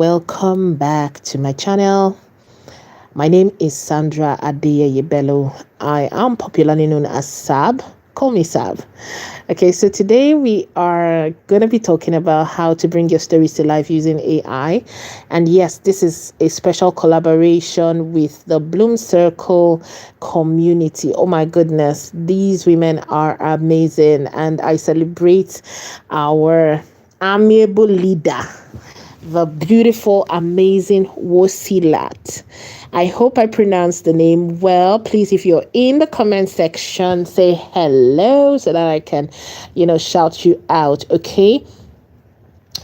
welcome back to my channel. My name is Sandra Adeyeyebelo. I am popularly known as SAB. Call me SAB. Okay, so today we are going to be talking about how to bring your stories to life using AI. And yes, this is a special collaboration with the Bloom Circle community. Oh my goodness, these women are amazing, and I celebrate our amiable leader, the beautiful, amazing Wosilat. I hope I pronounced the name well. Please, if you're in the comment section, say hello so that I can, shout you out, okay?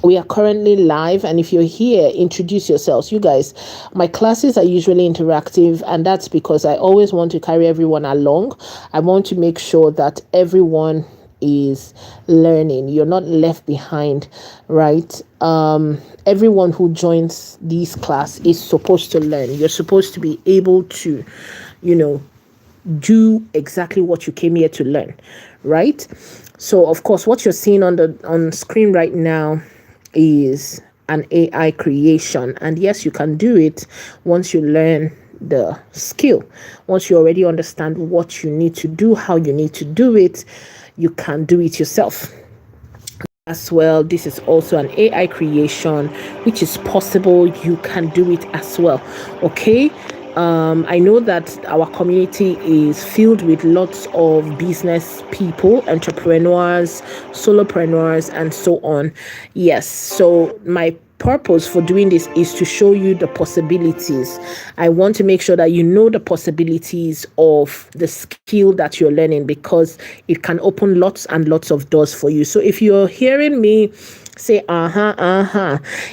We are currently live, and if you're here, introduce yourselves. You guys, my classes are usually interactive, and that's because I always want to carry everyone along. I want to make sure that everyone is learning. You're not left behind, right? Everyone who joins this class is supposed to learn. You're supposed to be able to, do exactly what you came here to learn, right? So, of course, what you're seeing on screen right now is an AI creation, and yes, you can do it once you learn the skill. Once you already understand what you need to do, how you need to do it, you can do it yourself as well. This is also an AI creation, which is possible. You can do it as well, okay? I know that our community is filled with lots of business people, entrepreneurs, solopreneurs, and so on. Yes, so my purpose for doing this is to show you the possibilities. I want to make sure that you know the possibilities of the skill that you're learning, because it can open lots and lots of doors for you. So if you're hearing me, say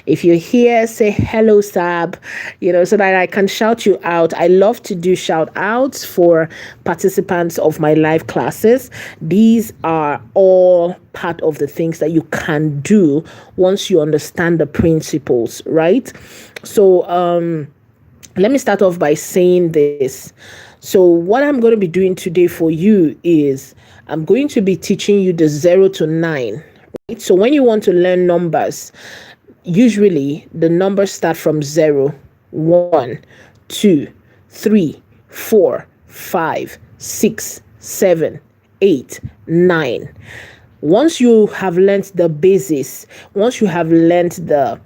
if you're here, say hello, Sab, so that I can shout you out. I love to do shout outs for participants of my live classes. These are all part of the things that you can do once you understand the principles, right? So let me start off by saying this. So what I'm going to be doing today for you is I'm going to be teaching you the 0 to 9. So when you want to learn numbers, usually the numbers start from 0, 1, 2, 3, 4, 5, 6, 7, 8, 9. Once you have learned the basis, once you have learned the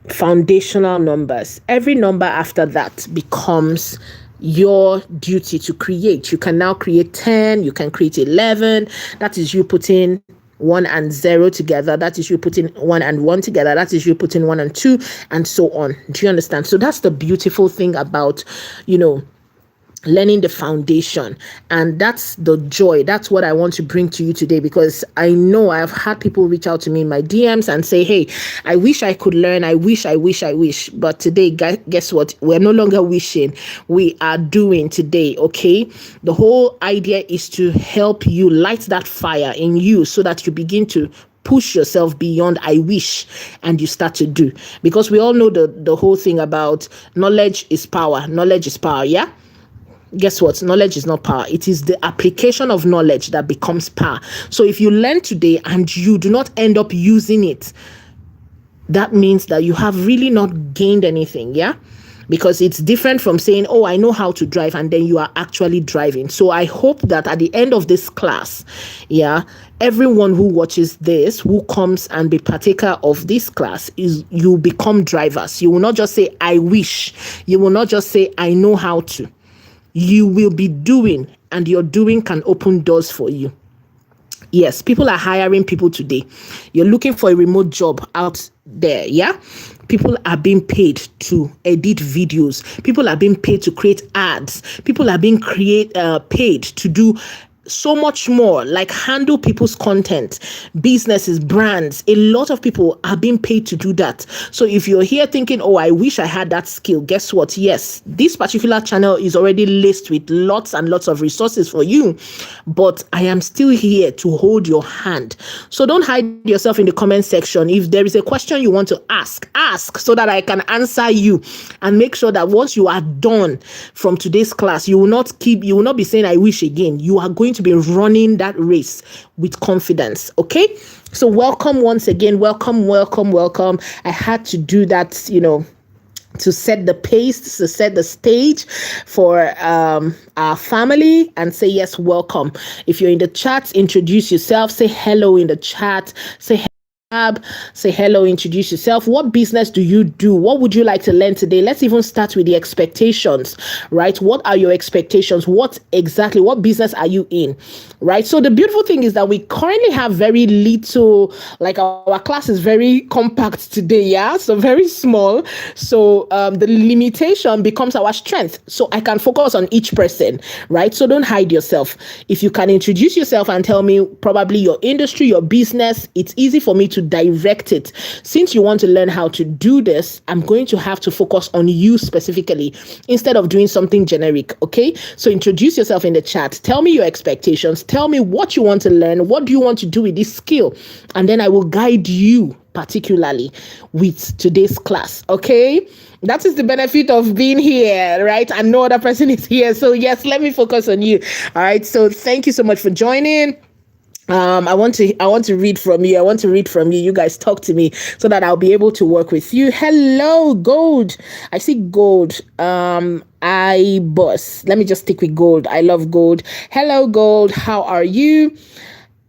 foundational numbers, every number after that becomes your duty to create. You can now create 10, you can create 11. That is you putting 1 and 0 together. That is you putting 1 and 1 together. That is you putting 1 and 2, and so on. Do you understand? So that's the beautiful thing about, learning the foundation, and that's the joy. That's what I want to bring to you today, because I know I've had people reach out to me in my DMs and say, hey, I wish I could learn. I wish. But today, guess what? We're no longer wishing. We are doing today, okay? The whole idea is to help you light that fire in you so that you begin to push yourself beyond I wish, and you start to do. Because we all know the whole thing about knowledge is power. Knowledge is power, yeah? Guess what? Knowledge is not power. It is the application of knowledge that becomes power. So if you learn today and you do not end up using it, that means that you have really not gained anything, yeah? Because it's different from saying, oh, I know how to drive, and then you are actually driving. So I hope that at the end of this class, yeah, everyone who watches this, who comes and be partaker of this class, is you become drivers. You will not just say, I wish. You will not just say, I know how to. You will be doing, and your doing can open doors for you. Yes, people are hiring people today. You're looking for a remote job out there, yeah? People are being paid to edit videos. People are being paid to create ads. People are being paid to do so much more, like handle people's content, businesses, brands. A lot of people are being paid to do that. So if you're here thinking, oh, I wish I had that skill, guess what? Yes, this particular channel is already laced with lots and lots of resources for you, but I am still here to hold your hand. So don't hide yourself in the comment section. If there is a question you want to ask so that I can answer you, and make sure that once you are done from today's class, you will not be saying I wish again. You are going to be running that race with confidence, okay? So welcome once again. Welcome, welcome, welcome. I had to do that, to set the pace, to set the stage for our family and say, yes, welcome. If you're in the chat, introduce yourself, say hello in the chat, say hello, introduce yourself. What business do you do? What would you like to learn today? Let's even start with the expectations, right? What are your expectations? What business are you in, right? So the beautiful thing is that we currently have very little, like our class is very compact today, yeah? So very small. So the limitation becomes our strength. So I can focus on each person, right? So don't hide yourself. If you can introduce yourself and tell me probably your industry, your business, it's easy for me to direct it. Since you want to learn how to do this, I'm going to have to focus on you specifically instead of doing something generic. Okay, so introduce yourself in the chat. Tell me your expectations. Tell me what you want to learn. What do you want to do with this skill? And then I will guide you particularly with today's class. Okay, that is the benefit of being here, right? And no other person is here. So yes, let me focus on you. All right, so thank you so much for joining. I want to read from you. You guys talk to me so that I'll be able to work with you. Hello, Gold. I see Gold. Boss. Let me just stick with Gold. I love Gold. Hello, Gold. How are you?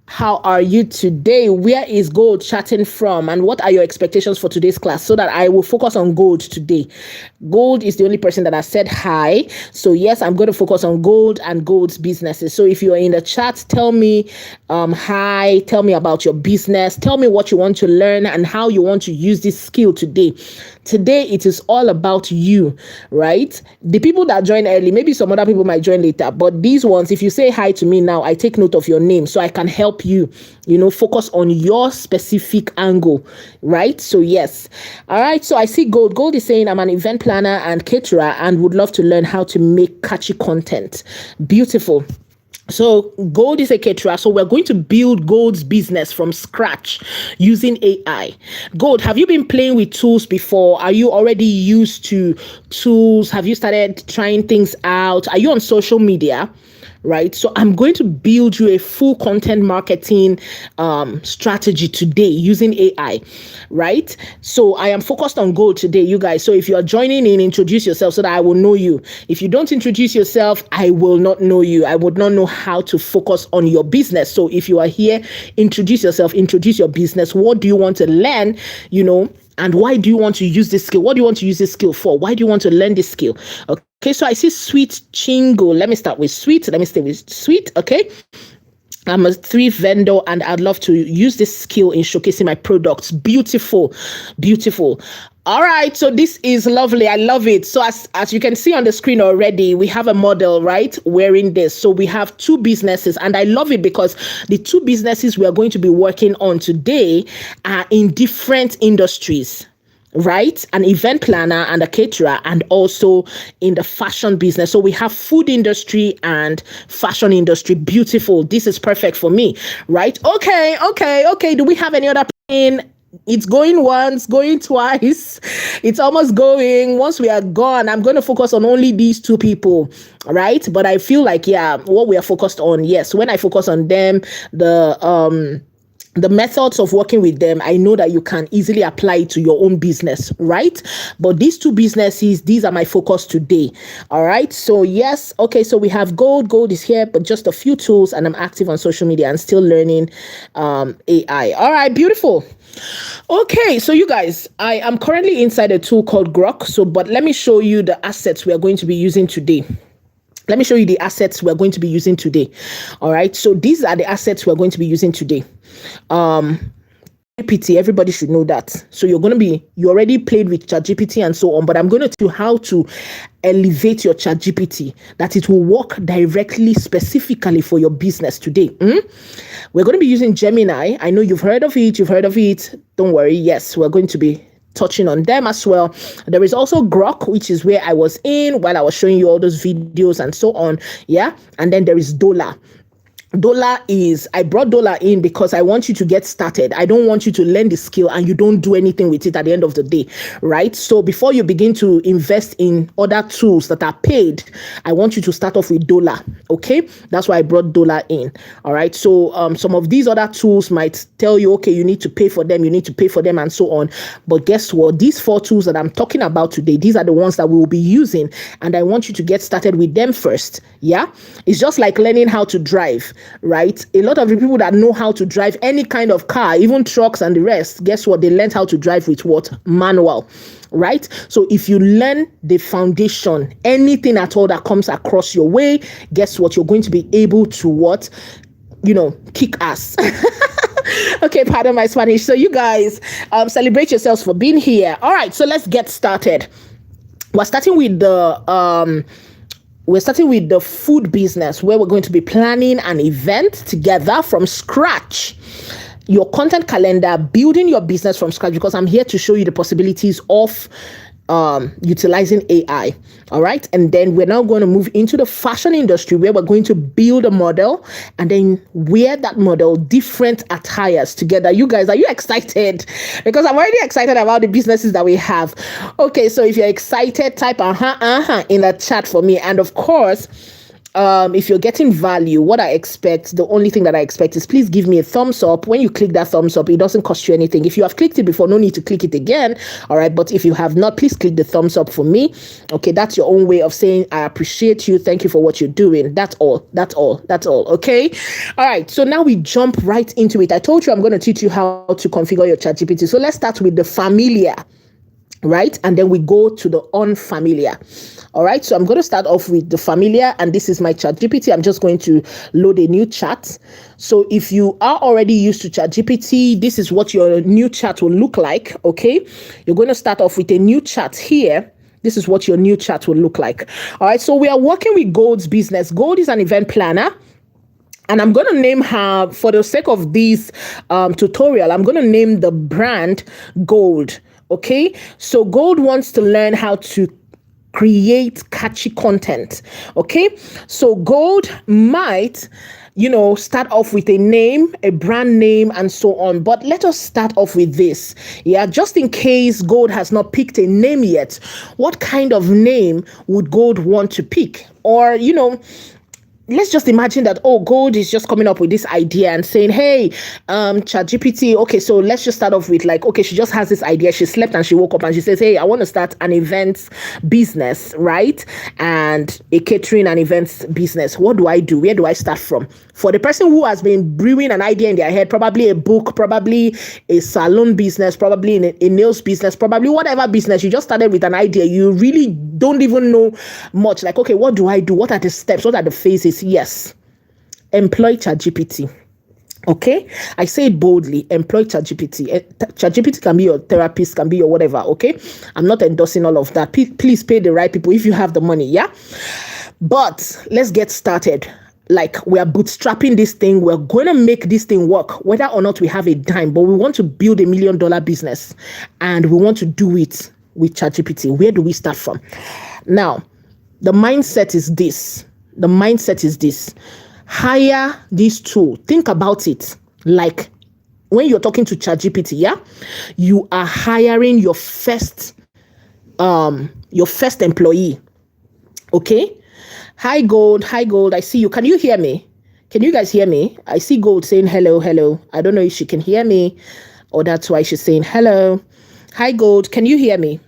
How are you today? Where is Gold chatting from? And what are your expectations for today's class so that I will focus on Gold today? Gold is the only person that has said hi. So yes, I'm going to focus on Gold and Gold's businesses. So if you are in the chat, tell me hi, tell me about your business, tell me what you want to learn and how you want to use this skill today. Today, it is all about you, right? The people that join early, maybe some other people might join later, but these ones, if you say hi to me now, I take note of your name so I can help you, focus on your specific angle, right? So yes. All right. So I see Gold. Gold is saying I'm an event planner and caterer and would love to learn how to make catchy content. Beautiful. So Gold is a caterer. So we're going to build Gold's business from scratch using AI. Gold, have you been playing with tools before? Are you already used to tools? Have you started trying things out? Are you on social media? Right. So I'm going to build you a full content marketing strategy today using AI. Right. So I am focused on Gold today, you guys. So if you are joining in, introduce yourself so that I will know you. If you don't introduce yourself, I will not know you. I would not know how to focus on your business. So if you are here, introduce yourself, introduce your business. What do you want to learn? And why do you want to use this skill? What do you want to use this skill for? Why do you want to learn this skill? Okay, so I see Sweet Chingo. Let me start with Sweet. Let me stay with Sweet. Okay. I'm a thrift vendor and I'd love to use this skill in showcasing my products. Beautiful, beautiful. All right, so this is lovely. I love it. So as you can see on the screen already, we have a model, right, wearing this. So we have two businesses and I love it because the two businesses we are going to be working on today are in different industries. Right, an event planner and a caterer, and also in the fashion business. So we have food industry and fashion industry. Beautiful. This is perfect for me. Right. Okay. Do we have any other plan? It's going once, going twice. It's almost going. Once we are gone, I'm going to focus on only these two people, right? But I feel like, what we are focused on. Yes, when I focus on them, the methods of working with them, I know that you can easily apply it to your own business, right? But these two businesses, these are my focus today. All right. So yes. Okay. So we have Gold. Gold is here, but just a few tools, and I'm active on social media and still learning AI. All right. Beautiful. Okay, so you guys, I am currently inside a tool called Grok. But let me show you the assets we are going to be using today. Let me show you the assets we're going to be using today. All right. So these are the assets we're going to be using today. GPT, everybody should know that. So you already played with ChatGPT and so on, but I'm going to tell you how to elevate your ChatGPT, that it will work directly, specifically for your business today. We're going to be using Gemini. I know you've heard of it. Don't worry. Yes, we're going to be touching on them as well. There is also Grok, which is where I was in while I was showing you all those videos and so on. Yeah. And then there is Dola. I brought dollar in because I want you to get started. I don't want you to learn the skill and you don't do anything with it at the end of the day, right? So before you begin to invest in other tools that are paid, I want you to start off with dollar. Okay, that's why I brought dollar in. All right, so some of these other tools might tell you, okay, you need to pay for them, and so on. But guess what? These 4 tools that I'm talking about today, these are the ones that we will be using, and I want you to get started with them first. Yeah, it's just like learning how to drive, right? A lot of the people that know how to drive any kind of car, even trucks and the rest, guess what? They learned how to drive with what? Manual, right? So if you learn the foundation, anything at all that comes across your way, guess what? You're going to be able to what? Kick ass. Okay, pardon my Spanish. So you guys, celebrate yourselves for being here. All right, so let's get started. We're starting with the food business, where we're going to be planning an event together from scratch. Your content calendar, building your business from scratch, because I'm here to show you the possibilities of utilizing AI. All right. And then we're now going to move into the fashion industry, where we're going to build a model and then wear that model different attires together. You guys, are you excited? Because I'm already excited about the businesses that we have. Okay. So if you're excited, type in the chat for me. And of course, if you're getting value, what I expect, the only thing that I expect is please give me a thumbs up. When you click that thumbs up, it doesn't cost you anything. If you have clicked it before, no need to click it again. All right. But if you have not, please click the thumbs up for me. Okay. That's your own way of saying, I appreciate you. Thank you for what you're doing. That's all. Okay. All right. So now we jump right into it. I told you I'm going to teach you how to configure your ChatGPT. So let's start with the familiar, right? And then we go to the unfamiliar. All right, so I'm going to start off with the familiar, and this is my ChatGPT. I'm just going to load a new chat. So if you are already used to ChatGPT, this is what your new chat will look like. Okay, you're going to start off with a new chat here. This is what your new chat will look like. All right, so we are working with Gold's business. Gold is an event planner. And I'm going to name her, for the sake of this tutorial, I'm going to name the brand Gold. Okay, so Gold wants to learn how to create catchy content. Okay, so Gold might start off with a name, a brand name, and so on. But let us start off with this. Yeah, just in case Gold has not picked a name yet, what kind of name would Gold want to pick? Or let's just imagine that, Gold is just coming up with this idea and saying, hey, ChatGPT, okay, so let's just start off with she just has this idea. She slept and she woke up and she says, hey, I want to start an events business, right? And a catering and events business. What do I do? Where do I start from? For the person who has been brewing an idea in their head, probably a book, probably a salon business, probably a nails business, probably whatever business, you just started with an idea. You really don't even know much. Okay, what do I do? What are the steps? What are the phases? Yes, employ ChatGPT. Okay, I say it boldly, employ ChatGPT. ChatGPT can be your therapist, can be your whatever. Okay, I'm not endorsing all of that. Please pay the right people if you have the money. Yeah, but let's get started. We are bootstrapping this thing. We're going to make this thing work, whether or not we have a dime, but we want to build $1 million business and we want to do it with ChatGPT. Where do we start from? Now, the mindset is this. Hire this tool. Think about it. Like when you're talking to ChatGPT, yeah, you are hiring your first employee. Okay. Hi Gold. I see you. Can you hear me? Can you guys hear me? I see Gold saying hello. I don't know if she can hear me or that's why she's saying hello. Hi Gold. Can you hear me?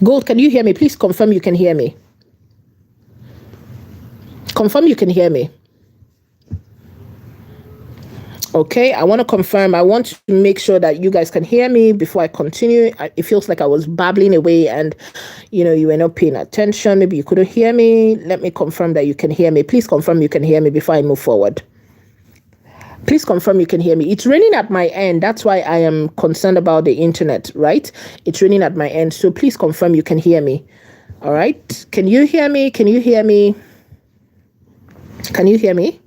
Gold, can you hear me? Please confirm you can hear me. Confirm you can hear me. Okay, I want to confirm. I want to make sure that you guys can hear me before I continue. It feels like I was babbling away and, you were not paying attention. Maybe you couldn't hear me. Let me confirm that you can hear me. Please confirm you can hear me before I move forward. Please confirm you can hear me. It's raining at my end. That's why I am concerned about the internet, right? It's raining at my end. So please confirm you can hear me. All right. Can you hear me? Can you hear me? Can you hear me?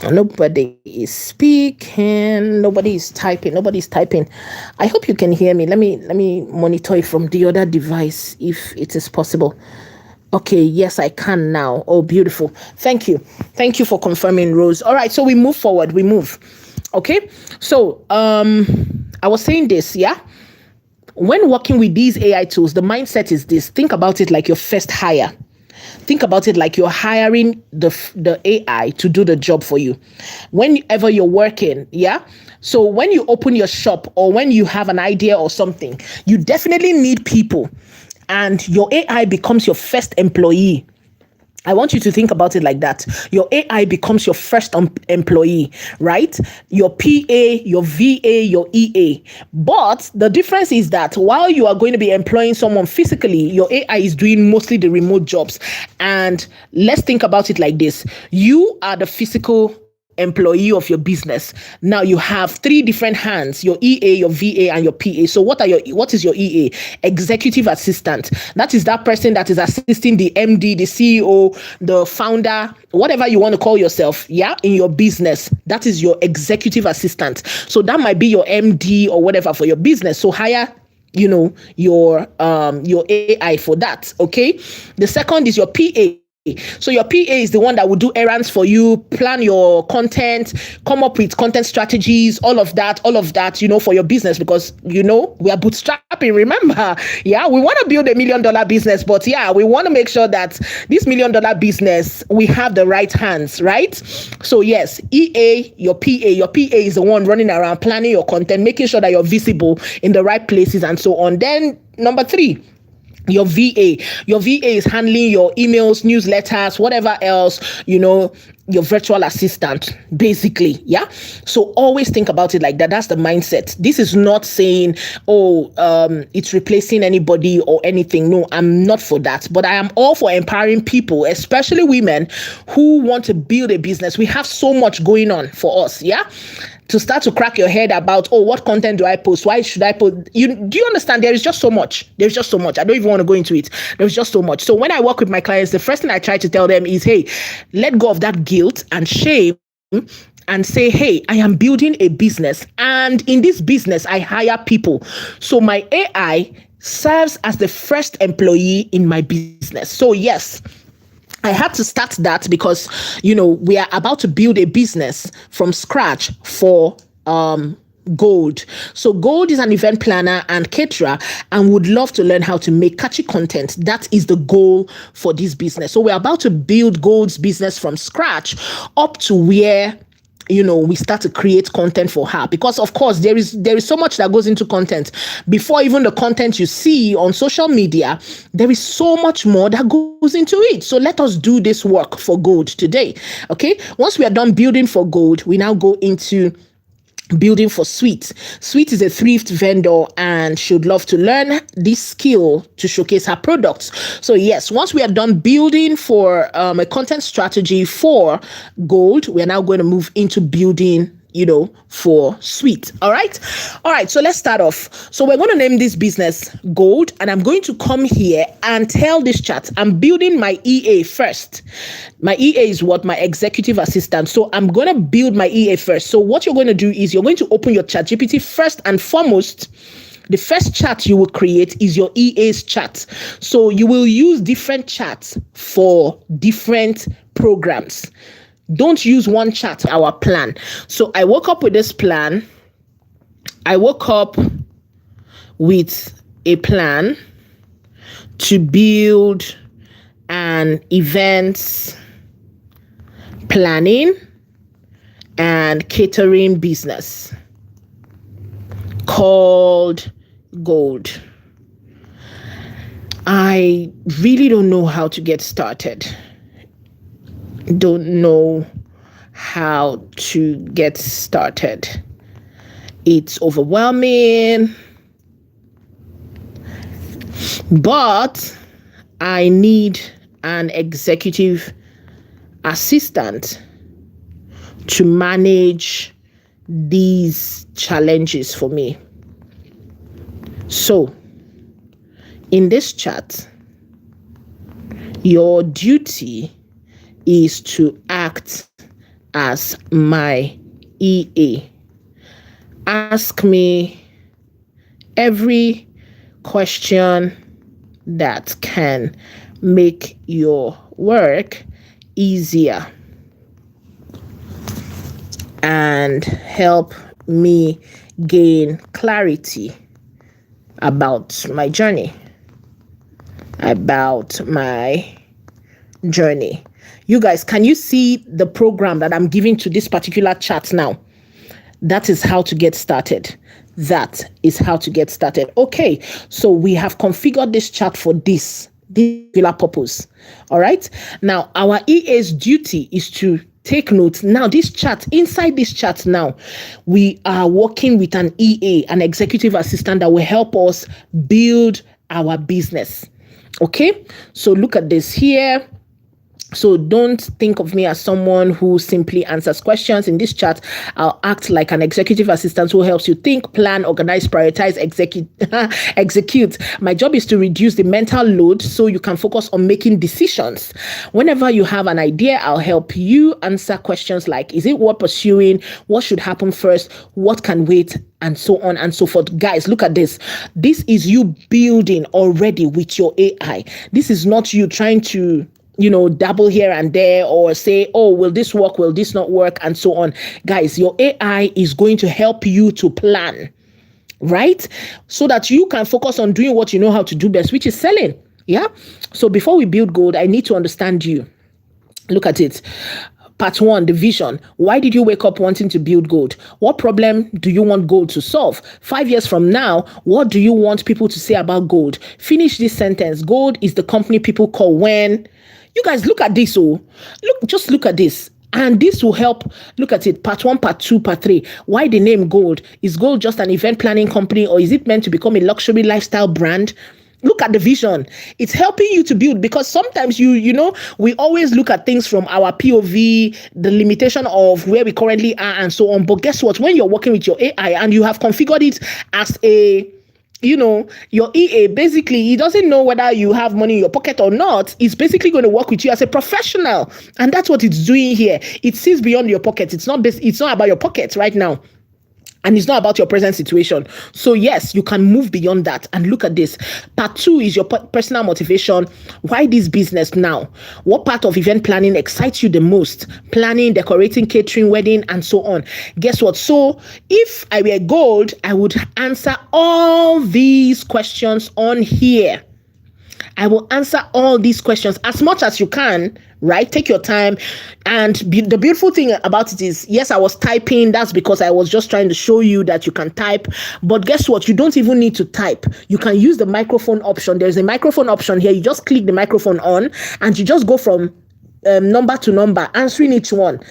Nobody is speaking. Nobody is typing. Nobody's typing. I hope you can hear me. Let me monitor it from the other device if it is possible. Okay, yes, I can now. Oh, beautiful. Thank you. Thank you for confirming, Rose. All right, so we move forward. We move. Okay. So, I was saying this, yeah? When working with these AI tools, the mindset is this. Think about it like your first hire. Think about it like you're hiring the AI to do the job for you. Whenever you're working, yeah? So when you open your shop or when you have an idea or something, you definitely need people. And your AI becomes your first employee. I want you to think about it like that. Your AI becomes your first employee, right? Your PA, your VA, your EA. But the difference is that while you are going to be employing someone physically, your AI is doing mostly the remote jobs. And let's think about it like this. You are the physical employee of your business. Now you have three different hands: your EA, your VA, and your PA. So what is your EA? Executive assistant. That is that person that is assisting the MD, the CEO, the founder, whatever you want to call yourself, yeah, in your business. That is your executive assistant. So that might be your MD or whatever for your business. So hire your AI for that. Okay. The second is your PA. So your PA is the one that will do errands for you, plan your content, come up with content strategies, all of that, for your business, because, we are bootstrapping, remember? Yeah, we want to build $1 million business, but yeah, we want to make sure that this $1 million business, we have the right hands, right? So yes, EA, your PA is the one running around, planning your content, making sure that you're visible in the right places and so on. Then number 3, your VA. Your VA is handling your emails, newsletters, whatever else, your virtual assistant, basically. Yeah. So always think about it like that. That's the mindset. This is not saying, it's replacing anybody or anything. No, I'm not for that. But I am all for empowering people, especially women who want to build a business. We have so much going on for us. Yeah. To start to crack your head about, what content do I post? Why should I post? Do you understand? There is just so much. There's just so much. I don't even want to go into it. There's just so much. So when I work with my clients, the first thing I try to tell them is, hey, let go of that guilt and shame and say, hey, I am building a business. And in this business, I hire people. So my AI serves as the first employee in my business. So yes, I had to start that because, we are about to build a business from scratch for Gold. So Gold is an event planner and caterer and would love to learn how to make catchy content. That is the goal for this business. So we're about to build Gold's business from scratch up to where we start to create content for her, because of course there is so much that goes into content. Before even the content you see on social media, there is so much more that goes into it. So let us do this work for Gold today. Okay. Once we are done building for Gold, we now go into building for Sweet. Sweet is a thrift vendor and should love to learn this skill to showcase her products. So yes, once we are done building for a content strategy for Gold, we are now going to move into building for Sweet. All right. So let's start off. So we're going to name this business Gold, and I'm going to come here and tell this chat, I'm building my EA first. My EA is what? My executive assistant. So I'm going to build my EA first. So what you're going to do is you're going to open your ChatGPT first and foremost. The first chat you will create is your EA's chat. So you will use different chats for different programs. Don't use one chat, our plan. So I woke up with this plan. I woke up with a plan to build an events planning and catering business called Gold. I really don't know how to get started. Don't know how to get started. It's overwhelming, but I need an executive assistant to manage these challenges for me. So, in this chat, your duty is to act as my EA. Ask me every question that can make your work easier and help me gain clarity about my journey. You guys, can you see the program that I'm giving to this particular chat now? That is how to get started. Okay, so we have configured this chat for this particular purpose. All right. Now, our EA's duty is to take notes. Now, inside this chat now, we are working with an EA, an executive assistant that will help us build our business. Okay, so look at this here. So don't think of me as someone who simply answers questions. In this chat, I'll act like an executive assistant who helps you think, plan, organize, prioritize, execute. My job is to reduce the mental load so you can focus on making decisions. Whenever you have an idea, I'll help you answer questions like, is it worth pursuing? What should happen first? What can wait? And so on and so forth. Guys, look at this. This is you building already with your AI. This is not you trying to dabble here and there or say, oh, will this work? Will this not work? And so on. Guys, your AI is going to help you to plan, right? So that you can focus on doing what you know how to do best, which is selling. Yeah. So before we build gold, I need to understand you. Look at it. Part 1, the vision. Why did you wake up wanting to build gold? What problem do you want gold to solve? 5 years from now, what do you want people to say about gold? Finish this sentence. Gold is the company people call when. You guys, look at this. Just look at this. And this will help. Look at it. Part 1, part 2, part 3. Why the name gold? Is gold just an event planning company, or is it meant to become a luxury lifestyle brand? Look at the vision. It's helping you to build, because sometimes we always look at things from our POV, the limitation of where we currently are and so on. But guess what? When you're working with your AI and you have configured it as your EA, basically, he doesn't know whether you have money in your pocket or not. It's basically going to work with you as a professional. And that's what it's doing here. It sees beyond your pocket. It's not about your pocket right now. And it's not about your present situation. So yes, you can move beyond that. And look at this. Part 2 is your personal motivation. Why this business now? What part of event planning excites you the most? Planning, decorating, catering, wedding, and so on. Guess what? So if I were gold, I would answer all these questions on here. I will answer all these questions as much as you can, right? Take your time. And the beautiful thing about it is, yes, I was typing. That's because I was just trying to show you that you can type. But guess what? You don't even need to type. You can use the microphone option. There's a microphone option here. You just click the microphone on and you just go from number to number, answering each one,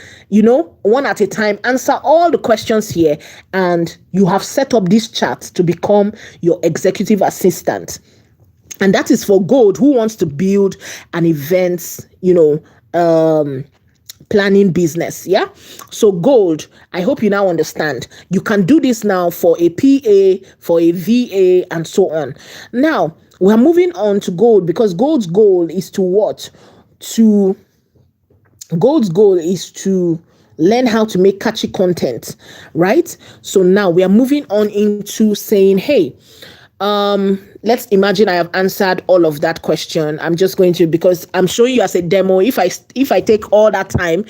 one at a time. Answer all the questions here. And you have set up this chat to become your executive assistant. And that is for gold who wants to build an event, planning business. Yeah. So gold, I hope you now understand. You can do this now for a PA, for a VA, and so on. Now we're moving on to gold, because gold's goal is to what? Gold's goal is to learn how to make catchy content, right? So now we are moving on into saying, hey, let's imagine I have answered all of that question. I'm just going to, because I'm showing you as a demo. If I take all that time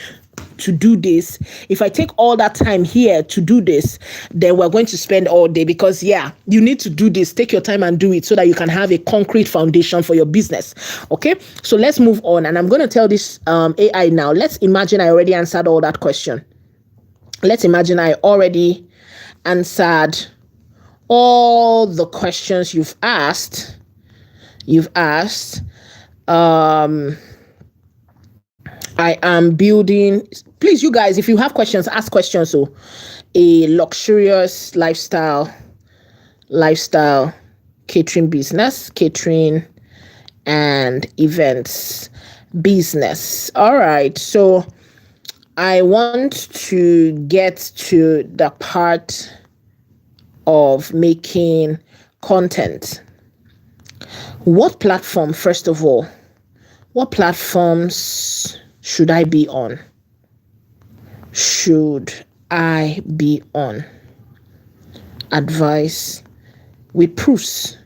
to do this, if I take all that time here to do this, then we're going to spend all day, because you need to do this. Take your time and do it so that you can have a concrete foundation for your business. Okay, so let's move on. And I'm going to tell this AI now. Let's imagine I already answered all that question. Let's imagine I already answered all the questions you've asked. I am building. Please, you guys, if you have questions, ask questions. So, a luxurious lifestyle catering and events business. All right. So, I want to get to the part of making content. What platform, first of all, what platforms should I be on? Advice with proofs.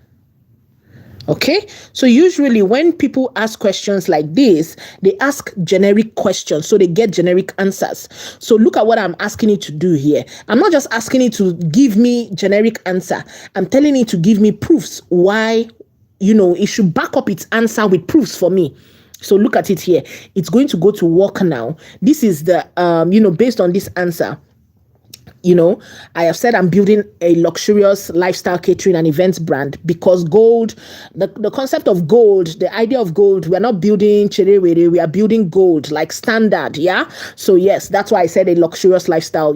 Okay, so usually when people ask questions like this, they ask generic questions, so they get generic answers. So look at what I'm asking you to do here. I'm not just asking you to give me generic answer. I'm telling you to give me proofs why, it should back up its answer with proofs for me. So look at it here. It's going to go to work now. This is the, based on this answer. I have said I'm building a luxurious lifestyle catering and events brand because gold, the concept of gold, the idea of gold, we're not building cherewere, we are building gold, like standard. Yeah. So yes, that's why I said a luxurious lifestyle,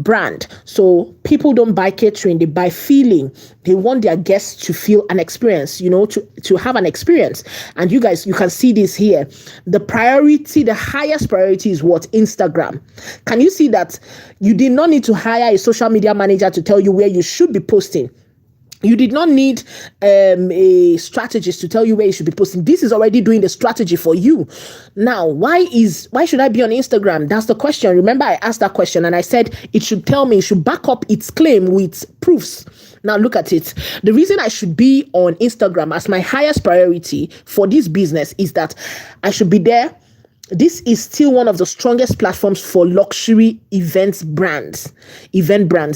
brand. So people don't buy catering, they buy feeling. They want their guests to feel an experience, to have an experience. And you guys, you can see this here. The highest priority is what? Instagram. Can you see that? You did not need to hire a social media manager to tell you where you should be posting. You did not need a strategist to tell you where you should be posting. This is already doing the strategy for you. Now, why should I be on Instagram? That's the question. Remember, I asked that question and I said it should back up its claim with proofs. Now, look at it. The reason I should be on Instagram as my highest priority for this business is that I should be there. This is still one of the strongest platforms for luxury event brands,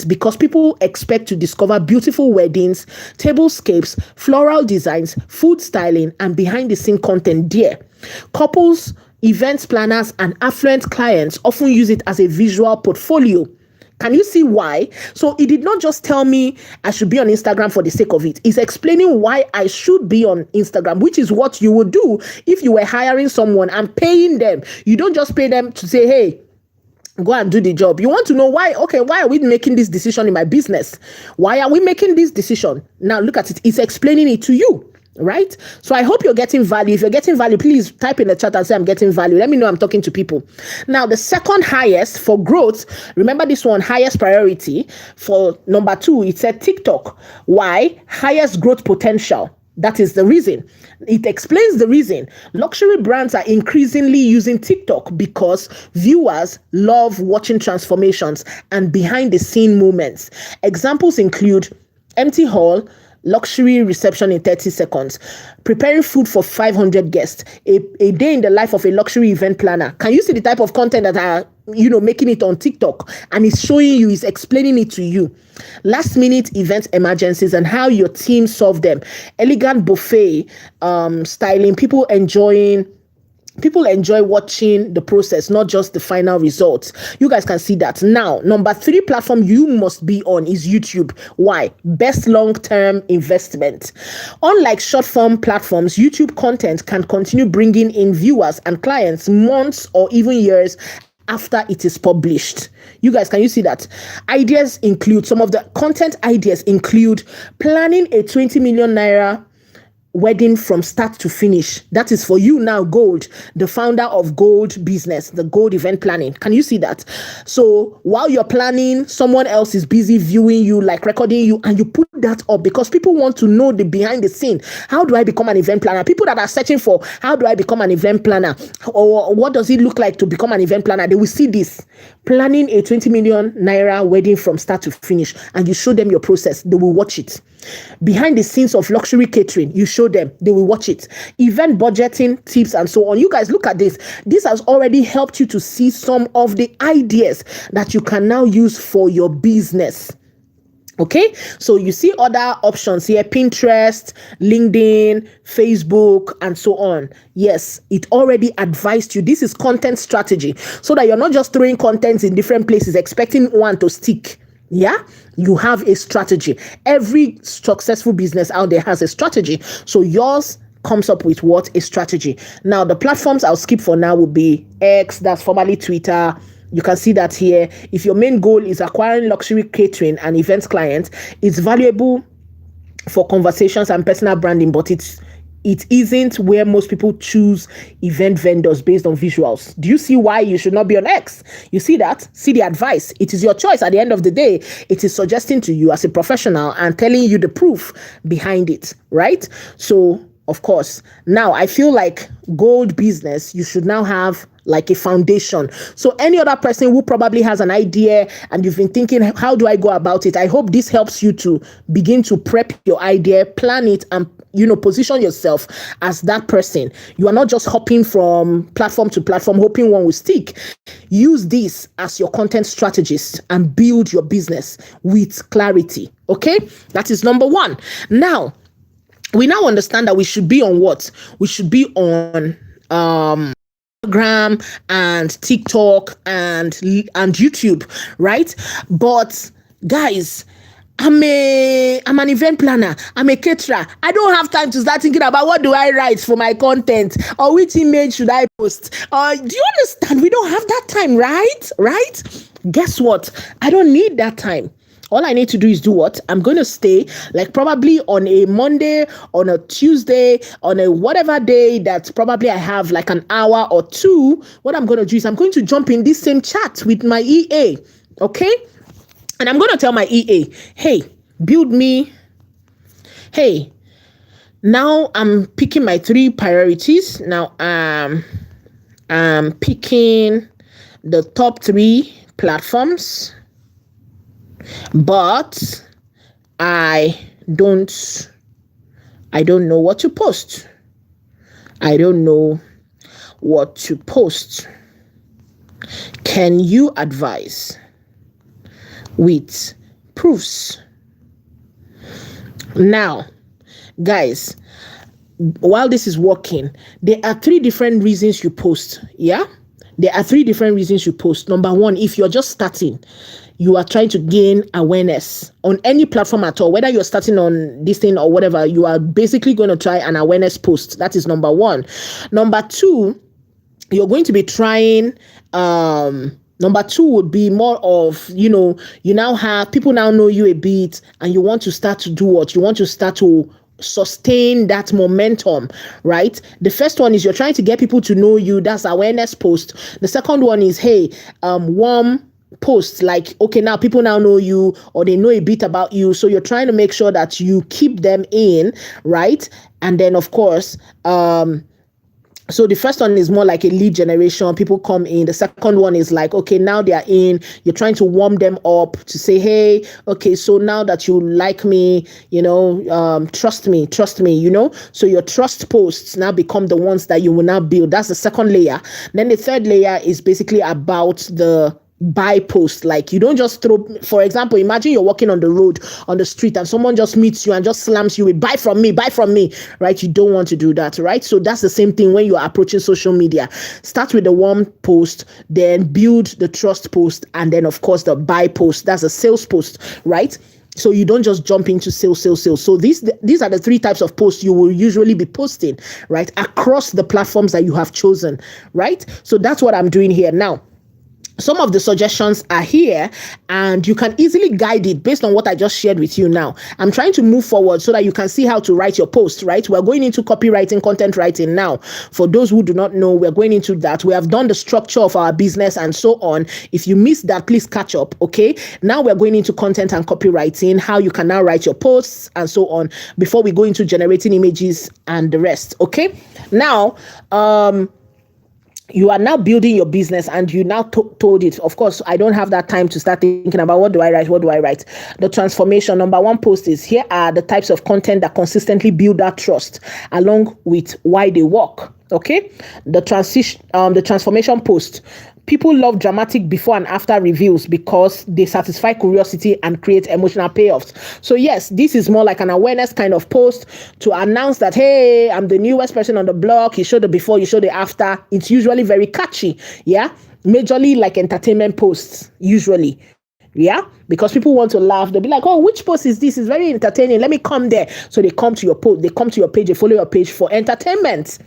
because people expect to discover beautiful weddings, tablescapes, floral designs, food styling, and behind-the-scene content there. Couples, event planners, and affluent clients often use it as a visual portfolio. Can you see why? So it did not just tell me I should be on Instagram for the sake of it. It's explaining why I should be on Instagram, which is what you would do if you were hiring someone and paying them. You don't just pay them to say, hey, go and do the job. You want to know why? Okay, why are we making this decision in my business? Why are we making this decision? Now look at it. It's explaining it to you. Right? So I hope you're getting value. If you're getting value, please type in the chat and say I'm getting value. Let me know I'm talking to people. Now, the second highest for growth, remember this one, highest priority. For number 2, it said TikTok. Why? Highest growth potential. That is the reason. It explains the reason. Luxury brands are increasingly using TikTok because viewers love watching transformations and behind the scene moments. Examples include empty hall, luxury reception in 30 seconds, preparing food for 500 guests, a day in the life of a luxury event planner. Can you see the type of content that are, making it on TikTok? And it's showing you, it's explaining it to you. Last minute event emergencies and how your team solve them. Elegant buffet styling, people enjoy watching the process, not just the final results. You guys can see that. Now, number 3 platform you must be on is YouTube. Why? Best long-term investment. Unlike short-form platforms, YouTube content can continue bringing in viewers and clients months or even years after it is published. You guys, can you see that? Some of the content ideas include planning a 20 million naira wedding from start to finish. That is for you now, Gold, the founder of Gold Business, the Gold Event Planning. Can you see that? So while you're planning, someone else is busy viewing you, like recording you, and you put that up because people want to know the behind the scene. How do I become an event planner? People that are searching for how do I become an event planner, or what does it look like to become an event planner, they will see this. Planning a 20 million naira wedding from start to finish, and you show them your process, they will watch it. Behind the scenes of luxury catering, you show them, they will watch it. Event budgeting tips and so on. You guys, look at this. This has already helped you to see some of the ideas that you can now use for your business. Okay, so you see other options here: Pinterest, LinkedIn, Facebook, and so on. Yes, it already advised you. This is content strategy, so that you're not just throwing contents in different places expecting one to stick. Yeah, you have a strategy. Every successful business out there has a strategy. So yours comes up with what? A strategy. Now, the platforms I'll skip for now will be X, that's formerly Twitter. You can see that here. If your main goal is acquiring luxury catering and events clients, it's valuable for conversations and personal branding, but it isn't where most people choose event vendors based on visuals. Do you see why you should not be on X? You see that? See the advice. It is your choice. At the end of the day, it is suggesting to you as a professional and telling you the proof behind it, right? So, of course, now I feel like Gold Business, you should now have like a foundation. So any other person who probably has an idea and you've been thinking, how do I go about it? I hope this helps you to begin to prep your idea, plan it, and position yourself as that person. You are not just hopping from platform to platform, hoping one will stick. Use this as your content strategist and build your business with clarity. Okay, that is number one. Now, we now understand that we should be on what? We should be on Instagram and TikTok and YouTube, right? But guys, I'm an event planner. I'm a caterer. I don't have time to start thinking about what do I write for my content or which image should I post. Do you understand? We don't have that time, right? Right? Guess what? I don't need that time. All I need to do is do what? I'm going to stay like probably on a Monday, on a Tuesday, on a whatever day that probably I have like an hour or two. What I'm going to do is I'm going to jump in this same chat with my EA. Okay? And I'm going to tell my EA, hey, build me. Hey, now I'm picking my 3 priorities. Now I'm picking the top 3 platforms. But I don't know what to post. I don't know what to post. Can you advise with proofs? Now, guys, while this is working, there are 3 different reasons you post. Yeah? There are 3 different reasons you post. Number 1, if you're just starting, you are trying to gain awareness on any platform at all, whether you're starting on this thing or whatever, you are basically going to try an awareness post. That is number 1. Number 2, you're going to be trying, number 2 would be more of, you now have, people now know you a bit and you want to start to do what? You want to start to sustain that momentum, right? The first one is you're trying to get people to know you. That's awareness post. The second one is, hey, warm posts, like, okay, now people now know you or they know a bit about you, so you're trying to make sure that you keep them in, right? And then of course, so the first one is more like a lead generation. People come in. The second one is like, okay, now they are in. You're trying to warm them up to say, hey, okay, so now that you like me, trust me, So your trust posts now become the ones that you will now build. That's the second layer. Then the third layer is basically about the buy post. Like, you don't just throw, for example, imagine you're walking on the road, on the street, and someone just meets you and just slams you with buy from me, right? You don't want to do that, right? So that's the same thing when you're approaching social media. Start with the warm post, then build the trust post, and then of course the buy post. That's a sales post, right? So you don't just jump into sales. So these are the 3 types of posts you will usually be posting, right? Across the platforms that you have chosen, right? So that's what I'm doing here now. Some of the suggestions are here and you can easily guide it based on what I just shared with you now. I'm trying to move forward so that you can see how to write your post, right? We're going into copywriting, content writing now. For those who do not know, we're going into that. We have done the structure of our business and so on. If you missed that, please catch up, okay? Now we're going into content and copywriting, how you can now write your posts and so on before we go into generating images and the rest, okay? Now, you are now building your business and you now told it. Of course, I don't have that time to start thinking about what do I write. The transformation, number 1 post is, here are the types of content that consistently build that trust along with why they work. Okay. The transformation post. People love dramatic before and after reviews because they satisfy curiosity and create emotional payoffs. So yes, this is more like an awareness kind of post to announce that, hey, I'm the newest person on the block. You show the before, you show the after. It's usually very catchy. Yeah. Majorly like entertainment posts, usually. Yeah, because people want to laugh. They'll be like, oh, which post is this? It's very entertaining. Let me come there. So they come to your post, they come to your page, they follow your page for entertainment.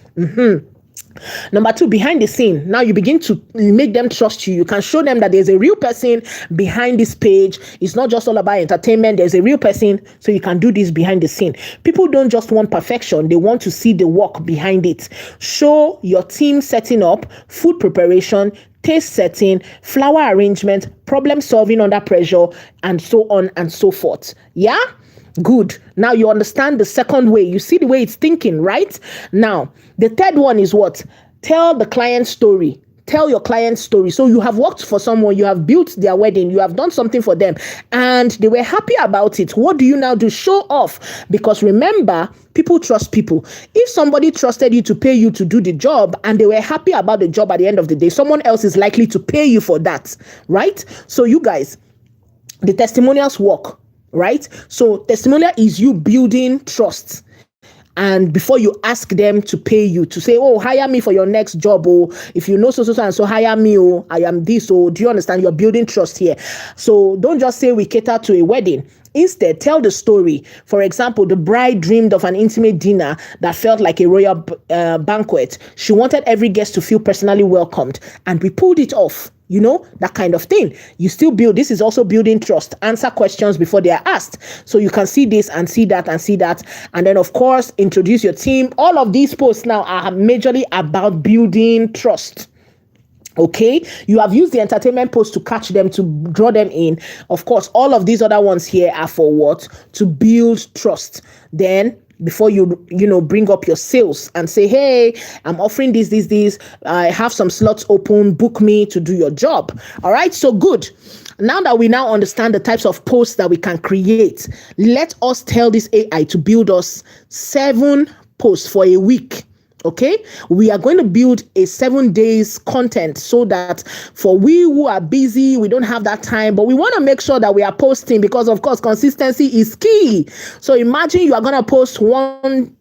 Number 2, behind the scene. Now you begin to make them trust you. You can show them that there's a real person behind this page. It's not just all about entertainment. There's a real person. So you can do this behind the scene. People don't just want perfection. They want to see the work behind it. Show your team setting up, food preparation, taste setting, flower arrangement, problem solving under pressure, and so on and so forth. Yeah? Good. Now you understand the second way. You see the way it's thinking, right? Now, the third one is what? Tell the client story. tell your client's story. So you have worked for someone, you have built their wedding, you have done something for them, and they were happy about it. What do you now do? Show off. Because remember, people trust people. If somebody trusted you to pay you to do the job and they were happy about the job at the end of the day, someone else is likely to pay you for that, right? So you guys, the testimonials work, right? So testimonial is you building trust. And before you ask them to pay you, to say, oh, hire me for your next job, or if you know so and so, hire me, or I am this, or do you understand? You're building trust here. So don't just say we cater to a wedding. Instead, tell the story. For example, the bride dreamed of an intimate dinner that felt like a royal banquet. She wanted every guest to feel personally welcomed, and we pulled it off. You know, that kind of thing. You still build. This is also building trust. Answer questions before they are asked. So you can see this and see that and see that. And then, of course, introduce your team. All of these posts now are majorly about building trust. Okay, you have used the entertainment post to catch them, to draw them in. Of course, all of these other ones here are for what? To build trust. Then before you bring up your sales and say, hey, I'm offering this, I have some slots open, book me to do your job. All right, so good. Now that we now understand the types of posts that we can create, let us tell this AI to build us 7 posts for a week. Okay, we are going to build a 7 days content so that for we who are busy, we don't have that time, but we want to make sure that we are posting, because of course consistency is key. So imagine you are going to post one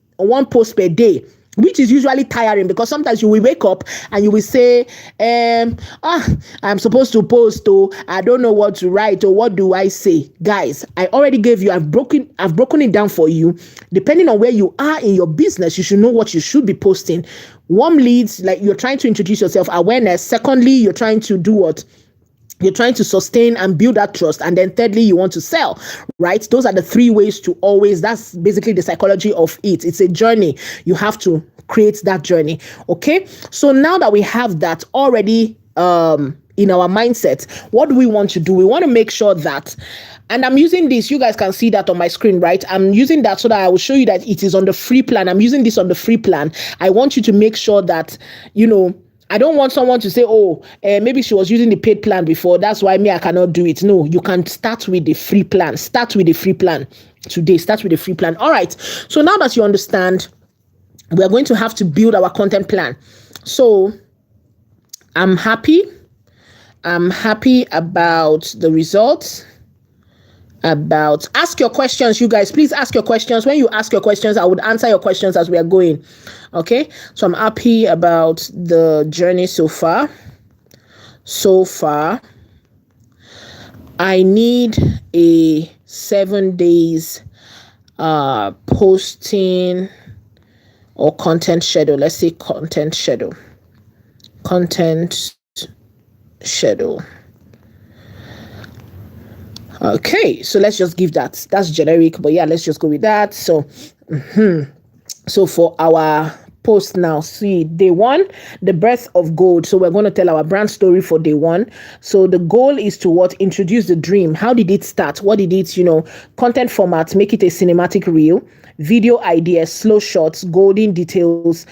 post per day, which is usually tiring, because sometimes you will wake up and you will say, I'm supposed to post, or I don't know what to write, or what do I say? Guys, I already gave you, I've broken it down for you. Depending on where you are in your business, you should know what you should be posting. Warm leads, like you're trying to introduce yourself, awareness. Secondly, you're trying to do what? You're trying to sustain and build that trust. And then thirdly, you want to sell, right? Those are the 3 ways to always, that's basically the psychology of it. It's a journey. You have to create that journey. Okay. So now that we have that already in our mindset, what do we want to do? We want to make sure that, and I'm using this, you guys can see that on my screen, right? I'm using that so that I will show you that it is on the free plan. I'm using this on the free plan. I want you to make sure that, I don't want someone to say, maybe she was using the paid plan before, that's why I cannot do it. No, you can start with the free plan. Start with the free plan today. Start with the free plan. All right. So now that you understand, we are going to have to build our content plan. So I'm happy about the results. Ask your questions, you guys. Please ask your questions. When you ask your questions, I would answer your questions as we are going. Okay, so I'm happy about the journey so far. I need a 7 days posting or content schedule. Let's say content schedule. Okay, so let's just give that. That's generic, but yeah, let's just go with that. So, so for our post now, see, day 1, the birth of gold. So we're going to tell our brand story for day 1. So the goal is to introduce the dream. How did it start? What did it, content format, make it a cinematic reel, video ideas, slow shots, golden details,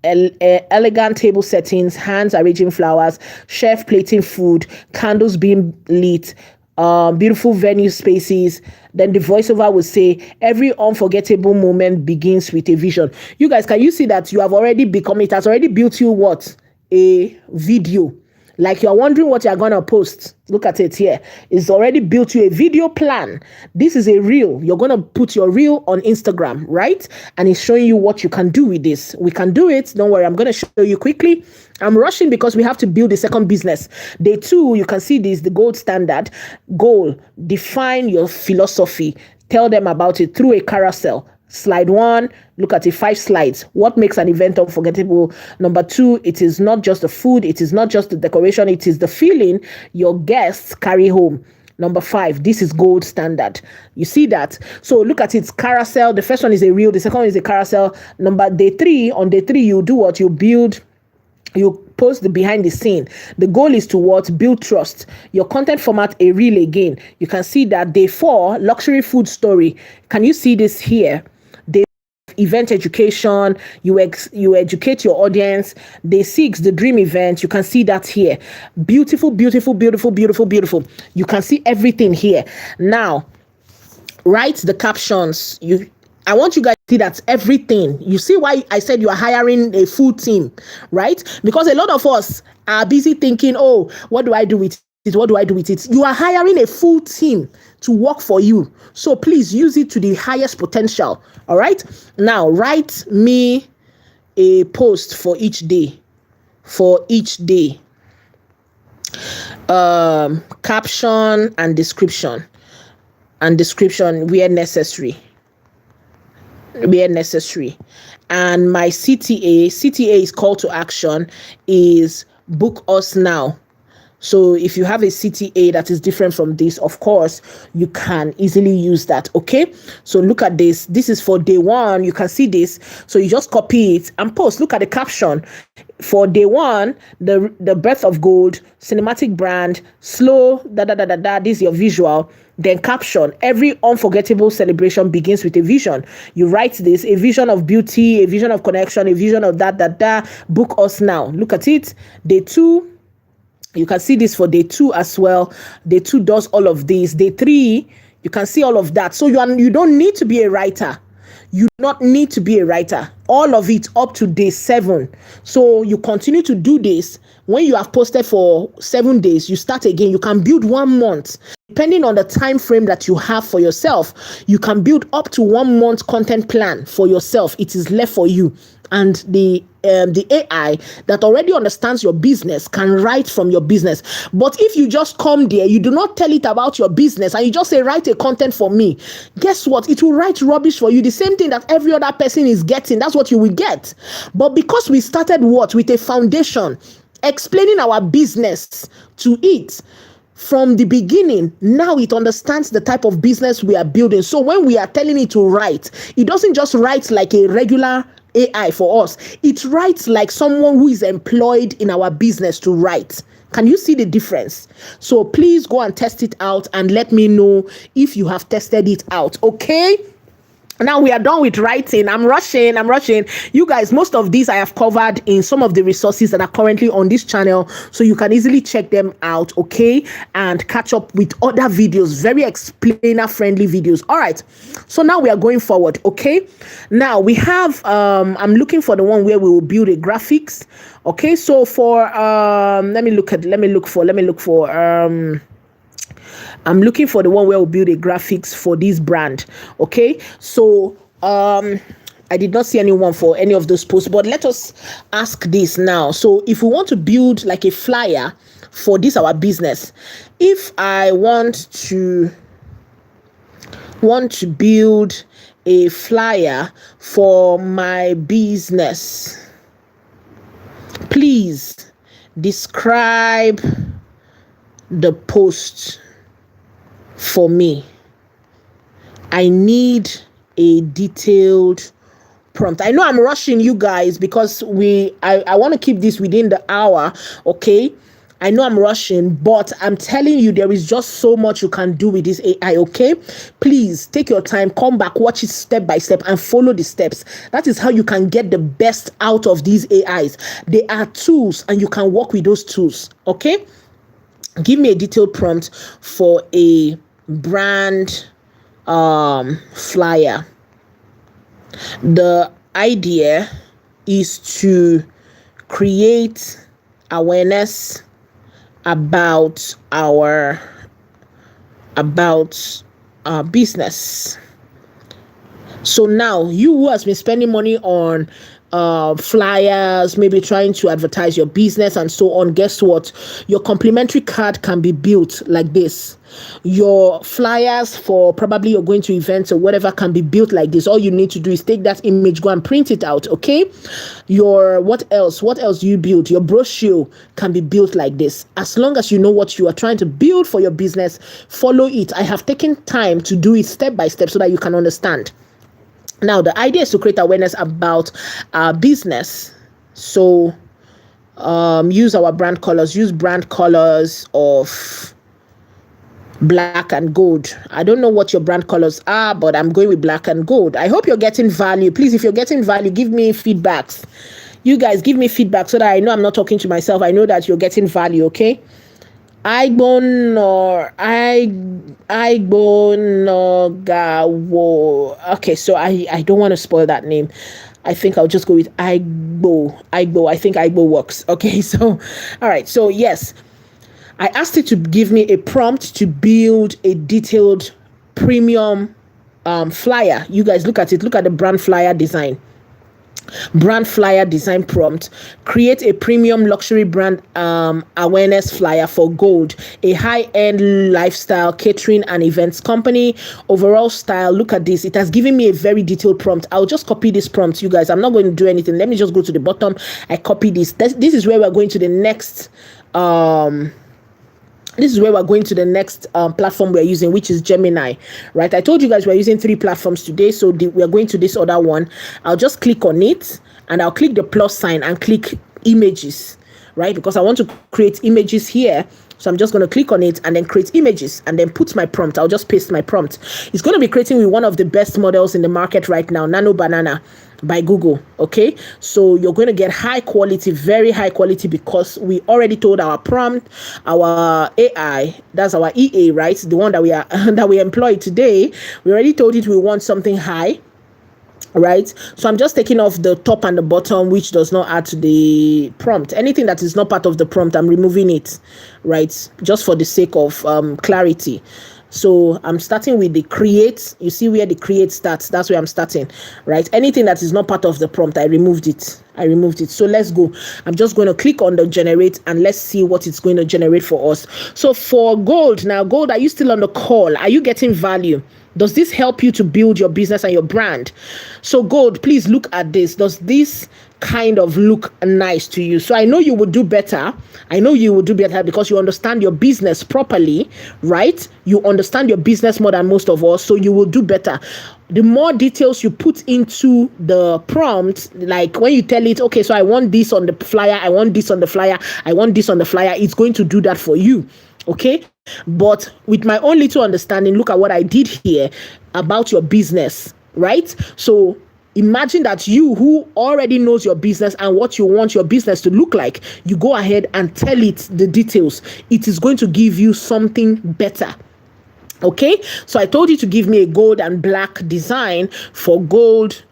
elegant table settings, hands arranging flowers, chef plating food, candles being lit, beautiful venue spaces. Then the voiceover will say, every unforgettable moment begins with a vision. You guys, can you see that you have already become, it has already built you what? A video. Like you're wondering what you're going to post. Look at it here. It's already built you a video plan. This is a reel. You're going to put your reel on Instagram, right? And it's showing you what you can do with this. We can do it. Don't worry. I'm going to show you quickly. I'm rushing because we have to build a second business. Day 2, you can see this, the gold standard. Goal, define your philosophy. Tell them about it through a carousel. Slide 1, look at it, 5 slides. What makes an event unforgettable? Number 2, it is not just the food, it is not just the decoration, it is the feeling your guests carry home. Number 5, this is gold standard. You see that? So look at it, carousel. The first one is a reel, the second one is a carousel. On day 3, you do what? You build, you post the behind the scene. The goal is to build trust. Your content format, a reel again. You can see that day 4, luxury food story. Can you see this here? event education. You educate your audience. Day 6, the dream event. You can see that here. Beautiful, beautiful, beautiful, beautiful, beautiful. You can see everything here. Now, write the captions. I want you guys to see that everything. You see why I said you are hiring a full team, right? Because a lot of us are busy thinking, oh, what do I do with it? What do I do with it? You are hiring a full team to work for you. So please use it to the highest potential. All right. Now, write me a post for each day. Caption and description. Where necessary. And my CTA is call to action is book us now. So if you have a CTA that is different from this, of course, you can easily use that. Okay. So look at this. This is for day 1. You can see this. So you just copy it and post. Look at the caption. For day 1, the birth of gold, cinematic brand, slow, This is your visual. Then caption, every unforgettable celebration begins with a vision. You write this, a vision of beauty, a vision of connection, a vision of book us now. Look at it. Day 2, you can see this for day 2 as well. Day 2 does all of this. Day 3, you can see all of that. So you don't need to be a writer. You do not need to be a writer. All of it up to day 7. So you continue to do this. When you have posted for 7 days, you start again. You can build 1 month. Depending on the time frame that you have for yourself, you can build up to 1 month content plan for yourself. It is left for you. And the AI that already understands your business can write from your business. But if you just come there, you do not tell it about your business, and you just say, write a content for me, guess what? It will write rubbish for you. The same thing that every other person is getting. That's what you will get. But because we started with a foundation, explaining our business to it from the beginning, now it understands the type of business we are building. So when we are telling it to write, it doesn't just write like a regular AI for us. It writes like someone who is employed in our business to write. Can you see the difference? So please go and test it out and let me know if you have tested it out. Okay. Now we are done with writing. I'm rushing. You guys, most of these I have covered in some of the resources that are currently on this channel. So you can easily check them out, okay? And catch up with other videos, very explainer-friendly videos. All right. So now we are going forward, okay? Now we have, I'm looking for the one where we will build a graphics. Okay, so for, I'm looking for the one where we'll build a graphics for this brand. Okay, so I did not see anyone for any of those posts, but let us ask this now. So if we want to build like a flyer for this our business, if I want to build a flyer for my business, please describe the post for me. I need a detailed prompt. I know I'm rushing you guys because I want to keep this within the hour, okay? I know I'm rushing, but I'm telling you, there is just so much you can do with this AI, okay? Please take your time, come back, watch it step by step and follow the steps. That is how you can get the best out of these AIs. They are tools and you can work with those tools, okay? Give me a detailed prompt for a brand flyer. The idea is to create awareness about our business. So now you who has been spending money on flyers, maybe trying to advertise your business and so on, guess what? Your complimentary card can be built like this. Your flyers for probably you're going to events or whatever can be built like this. All you need to do is take that image, go and print it out, okay? Your what else do you build? Your brochure can be built like this. As long as you know what you are trying to build for your business, follow it. I have taken time to do it step by step so that you can understand. Now, the idea is to create awareness about our business. So use our brand colors. Use brand colors of Black and gold. I don't know what your brand colors are, but I'm going with black and gold. I hope you're getting value. Please, if you're getting value, give me feedbacks. You guys give me feedback so that I know I'm not talking to myself. I know that you're getting value, okay? Igbon or Gawo. Okay, so I don't want to spoil that name. I think I'll just go with Igbo. I think Igbo works. Okay, so all right. So yes, I asked it to give me a prompt to build a detailed premium flyer. You guys look at it. Look at the brand flyer design. Brand flyer design prompt. Create a premium luxury brand awareness flyer for Gold, a high-end lifestyle catering and events company. Overall style. Look at this. It has given me a very detailed prompt. I'll just copy this prompt, you guys. I'm not going to do anything. Let me just go to the bottom. I copy this. This is where we're going to the next platform we're using, which is Gemini, right? I told you guys we're using 3 platforms today, so we're going to this other one. I'll just click on it, and I'll click the plus sign and click images, right? Because I want to create images here. So I'm just going to click on it and then create images and then put my prompt. I'll just paste my prompt. It's going to be creating with one of the best models in the market right now, Nano Banana by Google. Okay, so you're going to get high quality, very high quality, because we already told our prompt, our AI, that's our EA, right? The one that we employ today. We already told it we want something high, right? So I'm just taking off the top and the bottom, which does not add to the prompt. Anything that is not part of the prompt, I'm removing it, right? Just for the sake of clarity. So I'm starting with the create. You see where the create starts. That's where I'm starting, right? Anything that is not part of the prompt, I removed it. So let's go. I'm just going to click on the generate and let's see what it's going to generate for us. So for Gold, now Gold, are you still on the call? Are you getting value? Does this help you to build your business and your brand? So Gold, please look at this. Does this kind of look nice to you? So I know you would do better. Because you understand your business properly, right? You understand your business more than most of us, so you will do better. The more details you put into the prompt, like when you tell it, okay, so I want this on the flyer, I want this on the flyer, I want this on the flyer, it's going to do that for you. Okay, but with my own little understanding, look at what I did here about your business, right? So imagine that you, who already knows your business and what you want your business to look like, you go ahead and tell it the details. It is going to give you something better. Okay, so I told you to give me a gold and black design for Gold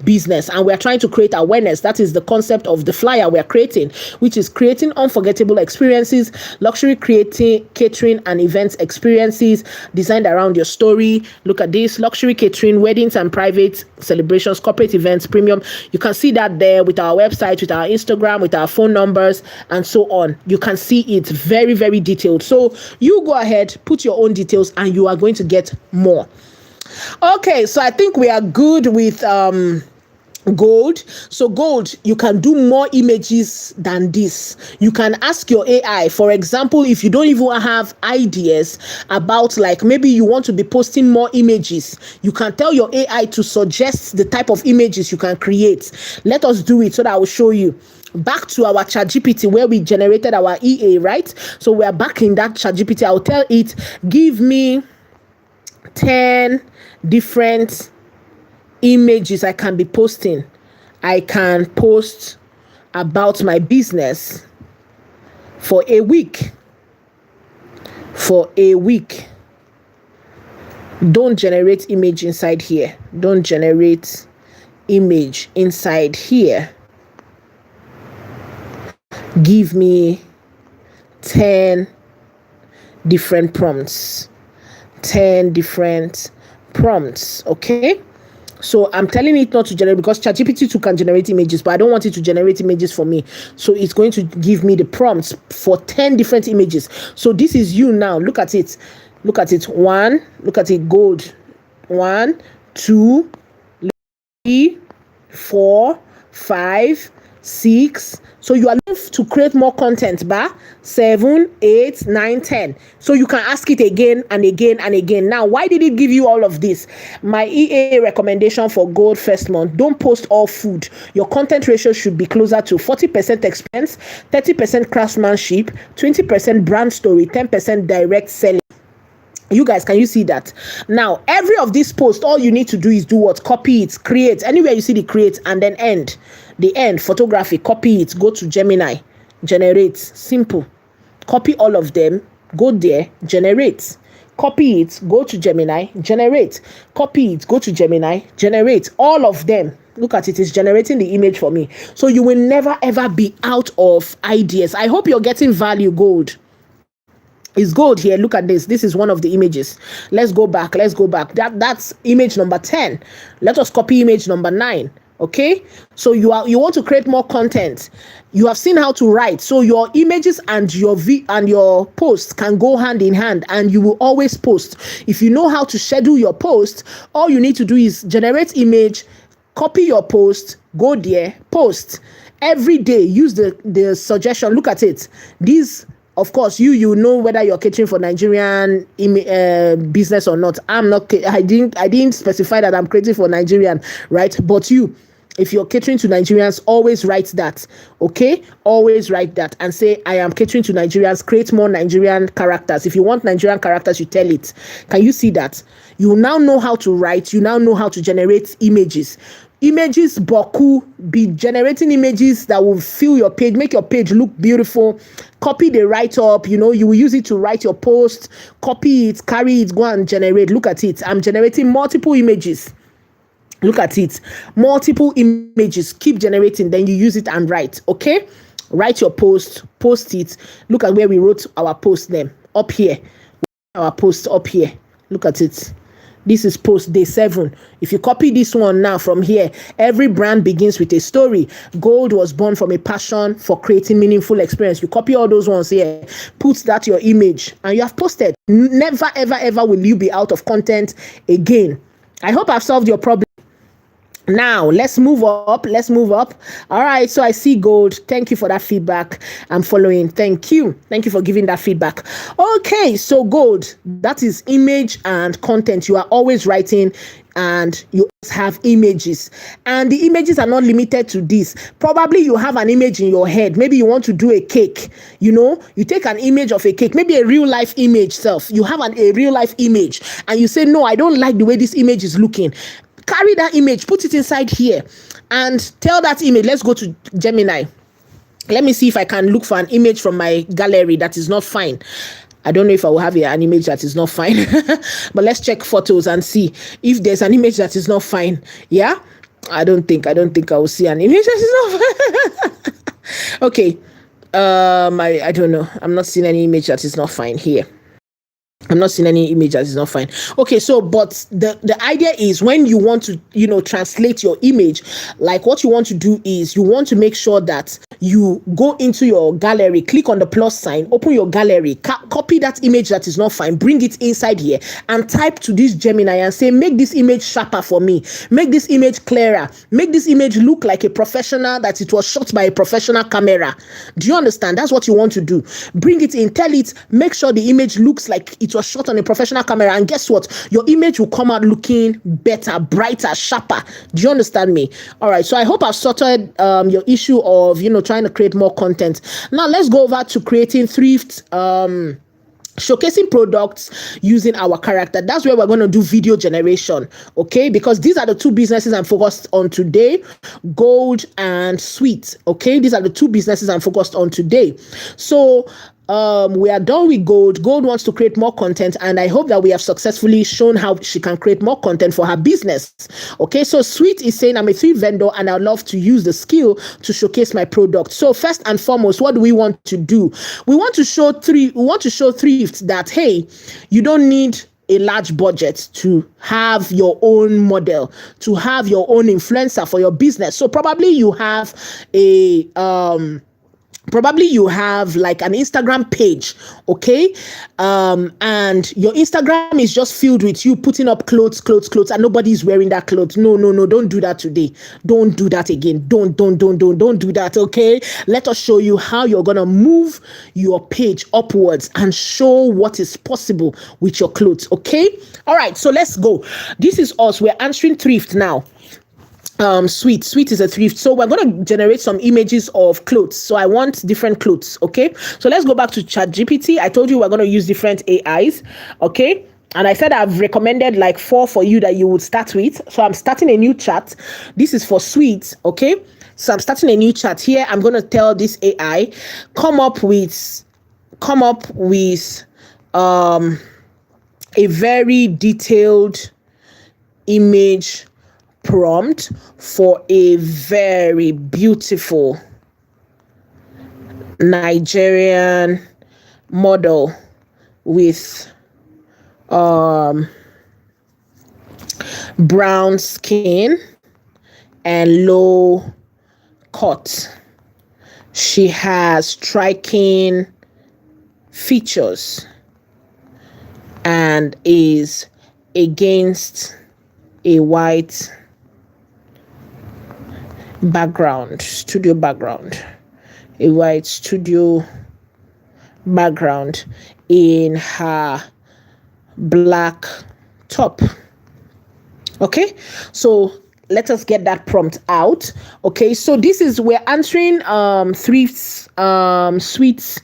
business, and we're trying to create awareness. That is the concept of the flyer we're creating, which is creating unforgettable experiences, luxury catering and events experiences designed around your story. Look at this: luxury catering, weddings and private celebrations, corporate events, premium. You can see that there with our website, with our Instagram, with our phone numbers, and so on. You can see it very, very detailed. So you go ahead, put your own details, and you are going to get more. Okay, so I think we are good with Gold. So Gold, you can do more images than this. You can ask your AI, for example, if you don't even have ideas about, like, maybe you want to be posting more images, you can tell your AI to suggest the type of images you can create. Let us do it so that I will show you. Back to our ChatGPT where we generated our EA, right? So we're back in that ChatGPT. I'll tell it, give me 10 different images I can be posting. I can post about my business for a week. Don't generate image inside here. Give me 10 different prompts. Okay, so I'm telling it not to generate, because ChatGPT 2 can generate images, but I don't want it to generate images for me. So it's going to give me the prompts for 10 different images. So this is you now. Look at it. One, look at it. Gold. 1, 2, 3, 4, 5, 6. So you are left to create more content, 7, 8, 9, 10. So you can ask it again and again and again. Now, why did it give you all of this? My EA recommendation for gold first month: don't post all food. Your content ratio should be closer to 40% expense, 30% craftsmanship, 20% brand story, 10% direct selling. You guys, can you see that? Now, every of these posts, all you need to do is do what? Copy it, create. Anywhere you see the create, and then end. The end, photography, copy it, go to Gemini, generate. Simple. Copy all of them, go there, generate. Copy it, go to Gemini, generate. Copy it, go to Gemini, generate. All of them. Look at it, it's generating the image for me. So you will never ever be out of ideas. I hope you're getting value, gold. It's gold here. Look at this. This is one of the images. Let's go back. That's image number 10. Let us copy image number 9. Okay, so you want to create more content. You have seen how to write, so your images and your posts can go hand in hand, and you will always post. If you know how to schedule your post, all you need to do is generate image, copy your post, go there, post every day. Use the suggestion. Look at it. These, of course, you know whether you're catering for Nigerian business or not. I'm not. I didn't specify that I'm creating for Nigerian, right? But if you're catering to Nigerians, always write that. Okay, always write that and say, I am catering to Nigerians. Create more Nigerian characters. If you want Nigerian characters, you tell it. Can you see that? You now know how to write. You now know how to generate images. Boku, be generating images that will fill your page, make your page look beautiful. Copy the write-up, you will use it to write your post. Copy it, carry it, go and generate. Look at it. I'm generating multiple images. Look at it. Multiple images. Keep generating, then you use it and write. Okay? Write your post, post it. Look at where we wrote our post name. Up here. Our post up here. Look at it. This is post day 7. If you copy this one now from here, every brand begins with a story. Gold was born from a passion for creating meaningful experience. You copy all those ones here, put that your image, and you have posted. Never, ever, ever will you be out of content again. I hope I've solved your problem. Now, let's move up. All right, so I see gold. Thank you for that feedback. I'm following. Thank you for giving that feedback. Okay, so gold, that is image and content. You are always writing, and you have images, and the images are not limited to this. Probably you have an image in your head. Maybe you want to do a cake. You take an image of a cake, maybe a real life image self. You have a real life image, and you say, no, I don't like the way this image is looking. Carry that image, put it inside here, and tell that image, let's go to Gemini. Let me see if I can look for an image from my gallery that is not fine. I don't know if I will have an image that is not fine, but let's check photos and see if there's an image that is not fine. Yeah, I don't think I will see an image that is not fine. Okay, I don't know. I'm not seeing any image that is not fine here. I'm not seeing any image that is not fine. Okay, so but the idea is, when you want to translate your image, like what you want to do is you want to make sure that you go into your gallery, click on the plus sign, open your gallery, copy that image that is not fine, bring it inside here, and type to this Gemini and say, make this image sharper for me, make this image clearer, make this image look like a professional, that it was shot by a professional camera. Do you understand? That's what you want to do. Bring it in, tell it, make sure the image looks like it was shot on a professional camera, and guess what? Your image will come out looking better, brighter, sharper. Do you understand me? All right, so I hope I've sorted your issue of trying to create more content. Now let's go over to creating thrift, showcasing products using our character. That's where we're going to do video generation. Okay, because these are the two businesses I'm focused on today, gold and sweet. Okay, these are the two businesses I'm focused on today. So we are done with gold. Gold wants to create more content, and I hope that we have successfully shown how she can create more content for her business. Okay, so Sweet is saying, I'm a thrift vendor and I'd love to use the skill to showcase my product. So first and foremost, what do we want to do? We want to show thrift that, hey, you don't need a large budget to have your own model, to have your own influencer for your business. So probably you have a Probably you have like an Instagram page, okay? And your Instagram is just filled with you putting up clothes, and nobody's wearing that clothes. No, don't do that today. Don't do that again. Don't do that, okay? Let us show you how you're gonna move your page upwards and show what is possible with your clothes, okay? All right, so let's go. This is us. We're answering thrift now. Sweet is a thrift. So we're going to generate some images of clothes. So I want different clothes. Okay. So let's go back to ChatGPT. I told you we're going to use different AIs. Okay. And I said I've recommended like 4 for you that you would start with. So I'm starting a new chat. This is for Sweet. Okay. So I'm starting a new chat here. I'm going to tell this AI, come up with a very detailed image prompt for a very beautiful Nigerian model with brown skin and low cut. She has striking features and is against a white studio background, a white studio background in her black top. Okay, so let us get that prompt out. Okay, so this is, we're answering thrifts, Sweets.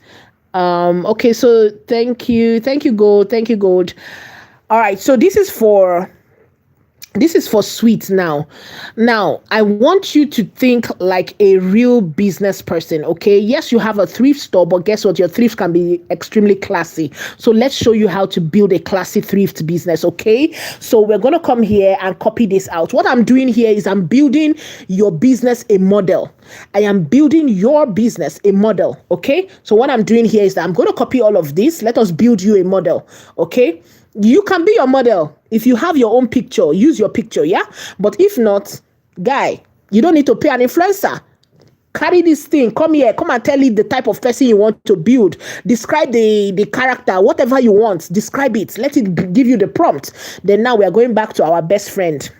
Okay, so thank you Gold. All right, so this is for Sweet now. Now, I want you to think like a real business person, okay? Yes, you have a thrift store, but guess what? Your thrift can be extremely classy. So let's show you how to build a classy thrift business, okay? So we're going to come here and copy this out. What I'm doing here is I'm building your business a model. I am building your business a model, okay? So what I'm doing here is that I'm going to copy all of this. Let us build you a model, okay? You can be your model. If you have your own picture, use your picture, yeah? But if not, guy, you don't need to pay an influencer. Carry this thing. Come here. Come and tell it the type of person you want to build. Describe the character, whatever you want. Describe it. Let it give you the prompt. Then now we are going back to our best friend,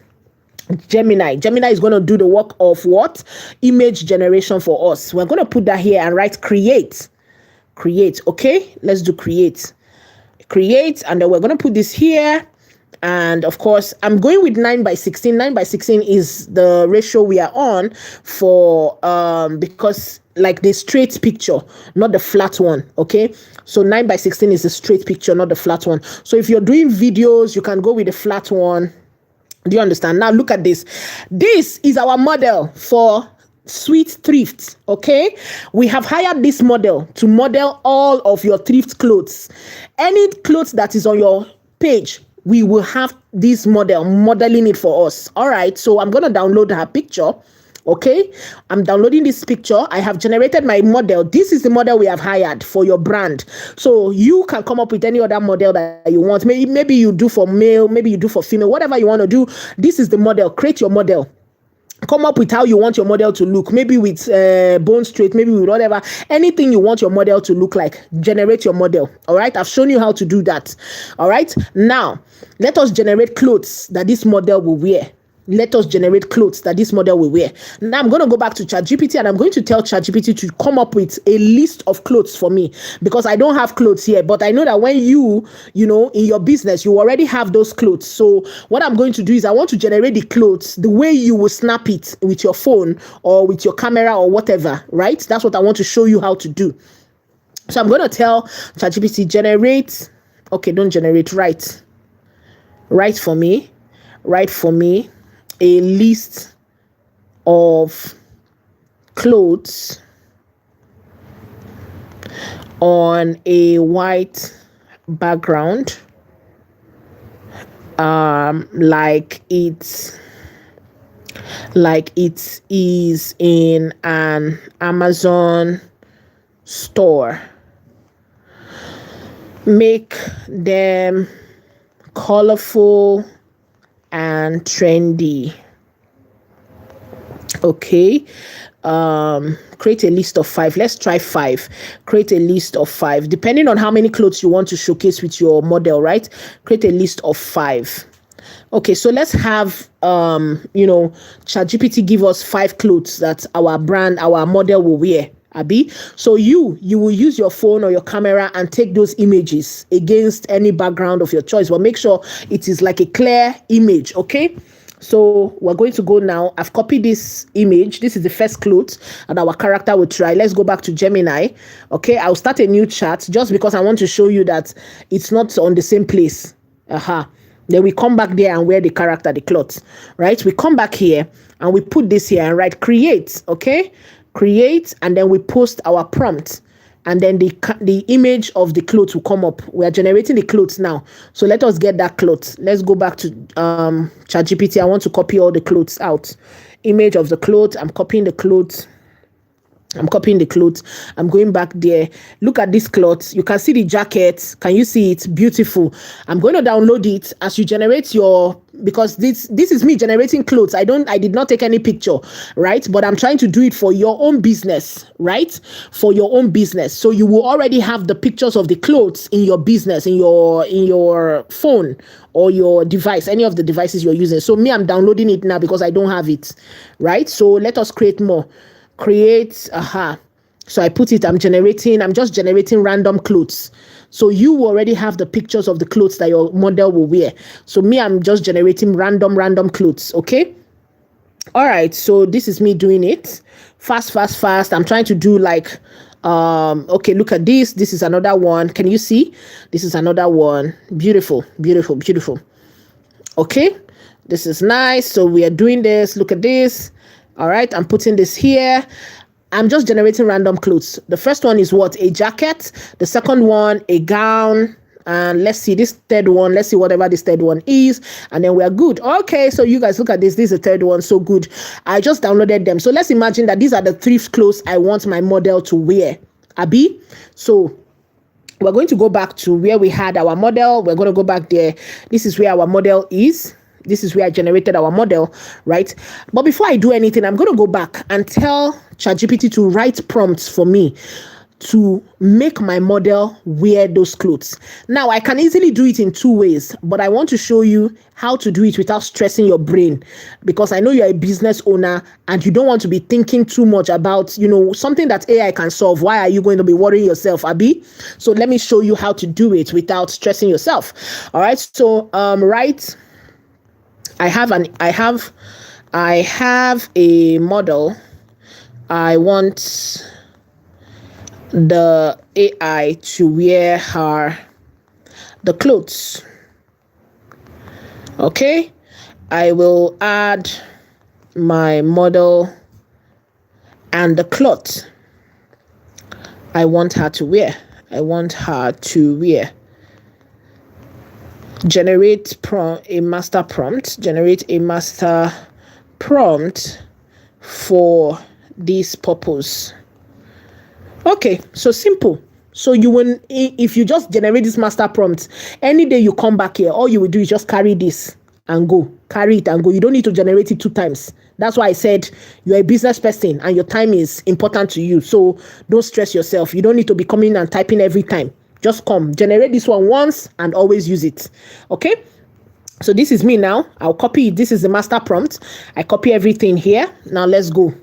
Gemini. Gemini is going to do the work of what? Image generation for us. We're going to put that here and write create. Create, okay? Let's do create, and then we're going to put this here. And of course, I'm going with 9:16. 9:16 is the ratio we are on for because like the straight picture, not the flat one. Okay, so 9:16 is the straight picture, not the flat one. So if you're doing videos, you can go with the flat one. Do you understand? Now look at this. This is our model for Sweet Thrift. Okay, we have hired this model to model all of your thrift clothes. Any clothes that is on your page, we will have this model modeling it for us. All right, so I'm going to download her picture. Okay, I'm downloading this picture. I have generated my model. This is the model we have hired for your brand. So you can come up with any other model that you want. Maybe you do for male, maybe you do for female, whatever you want to do. This is the model. Create your model. Come up with how you want your model to look. Maybe with bone straight, maybe with whatever. Anything you want your model to look like. Generate your model. All right, I've shown you how to do that. All right, now let us generate clothes that this model will wear. Let us generate clothes that this model will wear. Now I'm going to go back to ChatGPT and I'm going to tell ChatGPT to come up with a list of clothes for me, because I don't have clothes here, but I know that when you know, in your business, you already have those clothes. So what I'm going to do is I want to generate the clothes the way you will snap it with your phone or with your camera or whatever, right? That's what I want to show you how to do. So I'm going to tell ChatGPT, generate, okay, don't generate, write for me a list of clothes on a white background, like it is in an Amazon store. Make them colorful and trendy. Okay. Create a list of 5. Let's try 5. Create a list of 5, depending on how many clothes you want to showcase with your model, right? Create a list of 5. Okay, so let's have ChatGPT give us 5 clothes that our model will wear. Abi, so you will use your phone or your camera and take those images against any background of your choice, but make sure it is like a clear image. Okay, so we're going to go now. I've copied this image. This is the first clothes and our character will try. Let's go back to Gemini. Okay, I'll start a new chat just because I want to show you that it's not on the same place. Then we come back there and wear the character, the clothes, right? We come back here and we put this here and write create. Okay, create, and then we post our prompt, and then the image of the clothes will come up. We are generating the clothes now, so let us get that clothes. Let's go back to ChatGPT. I want to copy all the clothes out. Image of the clothes. I'm copying the clothes. I'm going back there. Look at this cloth. You can see the jacket. Can you see it? Beautiful. I'm going to download it as you generate because this is me generating clothes. I did not take any picture, right? But I'm trying to do it for your own business, right? For your own business. So you will already have the pictures of the clothes in your business, in your phone or your device, any of the devices you're using. So me, I'm downloading it now because I don't have it, right? So let us create more. Create, so I put it, I'm just generating random clothes. So you already have the pictures of the clothes that your model will wear. So me, I'm just generating random clothes. Okay. All right. So this is me doing it fast. I'm trying to do like, okay, look at this. This is another one. Can you see? This is another one. Beautiful. Okay. This is nice. So we are doing this. Look at this. All right, I'm putting this here. I'm just generating random clothes. The first one is what? A jacket. The second one, a gown. And let's see this third one. Let's see whatever this third one is. And then we are good. Okay, so you guys look at this. This is the third one. So good. I just downloaded them. So let's imagine that these are the 3 clothes I want my model to wear. Abi? So we're going to go back to where we had our model. We're going to go back there. This is where our model is. This is where I generated our model, right? But before I do anything, I'm going to go back and tell ChatGPT to write prompts for me to make my model wear those clothes. Now, I can easily do it in 2 ways, but I want to show you how to do it without stressing your brain, because I know you're a business owner and you don't want to be thinking too much about, something that AI can solve. Why are you going to be worrying yourself, Abi? So let me show you how to do it without stressing yourself. All right. So, right. I have a model. I want the AI to wear the clothes. Okay. I will add my model and the cloth I want her to wear. Generate a master prompt for this purpose. Okay, so simple. So if you just generate this master prompt, any day you come back here, all you will do is just carry this and go. Carry it and go. You don't need to generate it 2 times. That's why I said you're a business person and your time is important to you. So don't stress yourself. You don't need to be coming and typing every time. Just come, generate this one once and always use it. Okay. So this is me now. I'll copy it. This is the master prompt. I copy everything here. Now let's go.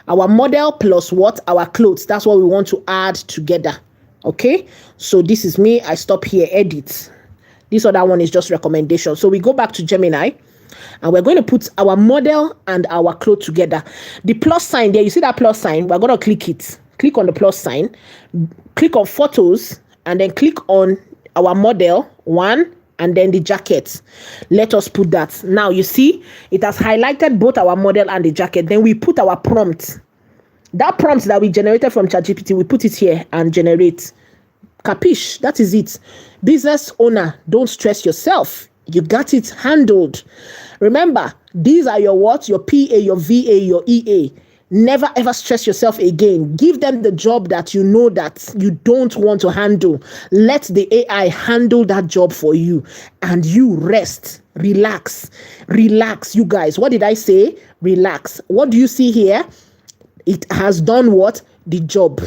Our model plus what? Our clothes. That's what we want to add together. Okay. So this is me. I stop here, edit. This other one is just recommendation. So we go back to Gemini and we're going to put our model and our clothes together. The plus sign there, you see that plus sign? We're going to click it. Click on the plus sign. Click on photos. And then click on our model 1 and then the jacket. Let us put that. Now you see it has highlighted both our model and the jacket. Then we put our prompt. That prompt that we generated from ChatGPT, we put it here and generate. Capiche? That is it. Business owner, don't stress yourself. You got it handled. Remember, these are your what? Your PA, your VA, your EA. Never ever stress yourself again. Give them the job that you know that you don't want to handle. Let the AI handle that job for you and you rest. Relax. Relax, you guys. What did I say? Relax. What do you see here? It has done what? The job.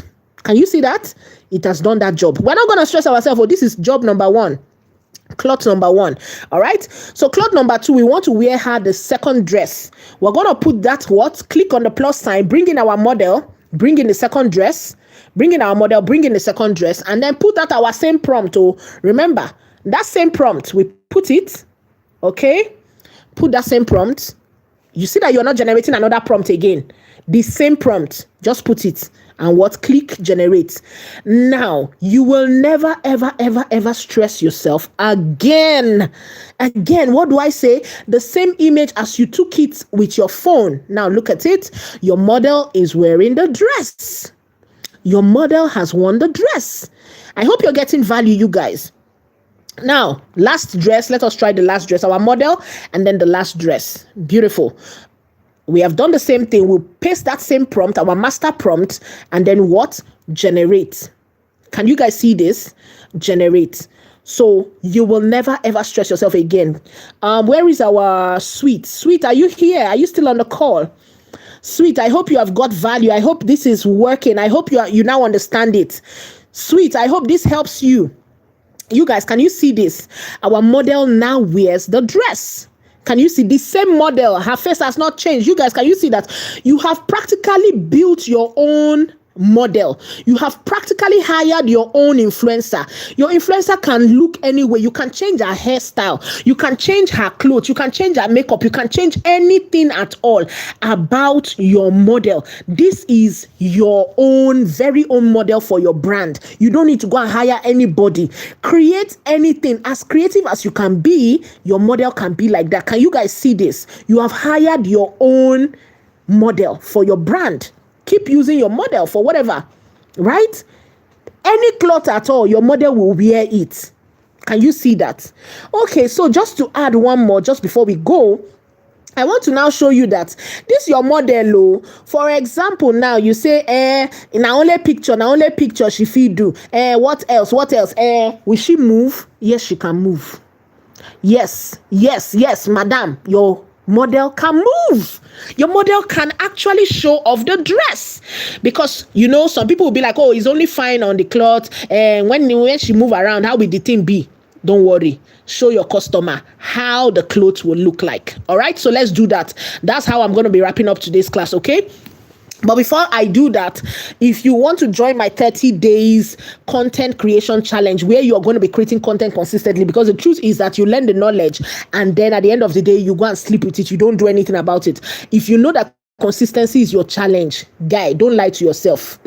Can you see that? It has done that job. We're not going to stress ourselves. Oh, this is job number 1. Cloth number 1. All right. So cloth number 2, we want to wear her the second dress. We're going to put that what? Click on the plus sign, bring in our model, bring in the second dress, bring in our model, bring in the second dress, and then put that our same prompt. Oh, remember that same prompt, we put it. Okay. Put that same prompt. You see that you're not generating another prompt again. The same prompt, just put it and what? Click generate. Now, you will never, ever, ever, ever stress yourself again. Again, what do I say? The same image as you took it with your phone. Now, look at it. Your model is wearing the dress. Your model has worn the dress. I hope you're getting value, you guys. Now, last dress. Let us try the last dress. Our model and then the last dress. Beautiful. We have done the same thing. We'll paste that same prompt, our master prompt, and then what? Generate. Can you guys see this? Generate. So you will never ever stress yourself again. Where is our Sweet? Sweet, are you here? Are you still on the call? Sweet, I hope you have got value. I hope this is working. I hope you now understand it. Sweet, I hope this helps you. You guys, can you see this? Our model now wears the dress. Can you see the same model? Her face has not changed. You guys, can you see that? You have practically built your own model. You have practically hired your own influencer. Your influencer can look anyway. You can change her hairstyle. You can change her clothes. You can change her makeup. You can change anything at all about your model. This is your own, very own model for your brand. You don't need to go and hire anybody. Create anything. As creative as you can be, your model can be like that. Can you guys see this? You have hired your own model for your brand. Keep using your model for whatever, right? Any cloth at all, your model will wear it. Can you see that? Okay, so just to add one more, just before we go, I want to now show you that this your model. Oh, for example, now you say, now only picture she fit do. What else? Will she move? Yes, she can move. Yes, madam, your model can move. Your model can actually show off the dress, because some people will be like, oh, it's only fine on the cloth, and when she move around, how will the thing be? Don't worry, show your customer how the clothes will look like. All right, so let's do that. That's how I'm going to be wrapping up today's class. Okay, but before I do that, if you want to join my 30 days content creation challenge, where you are going to be creating content consistently, because the truth is that you learn the knowledge and then at the end of the day, you go and sleep with it. You don't do anything about it. If you know that consistency is your challenge, guy, don't lie to yourself.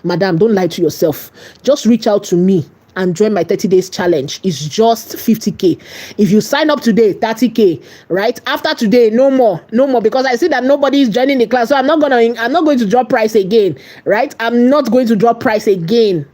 Madam, don't lie to yourself. Just reach out to me and join my 30 days challenge. It's just 50K. If you sign up today, 30K, right? After today, no more, because I see that nobody is joining the class. So I'm not going to drop price again, right? I'm not going to drop price again.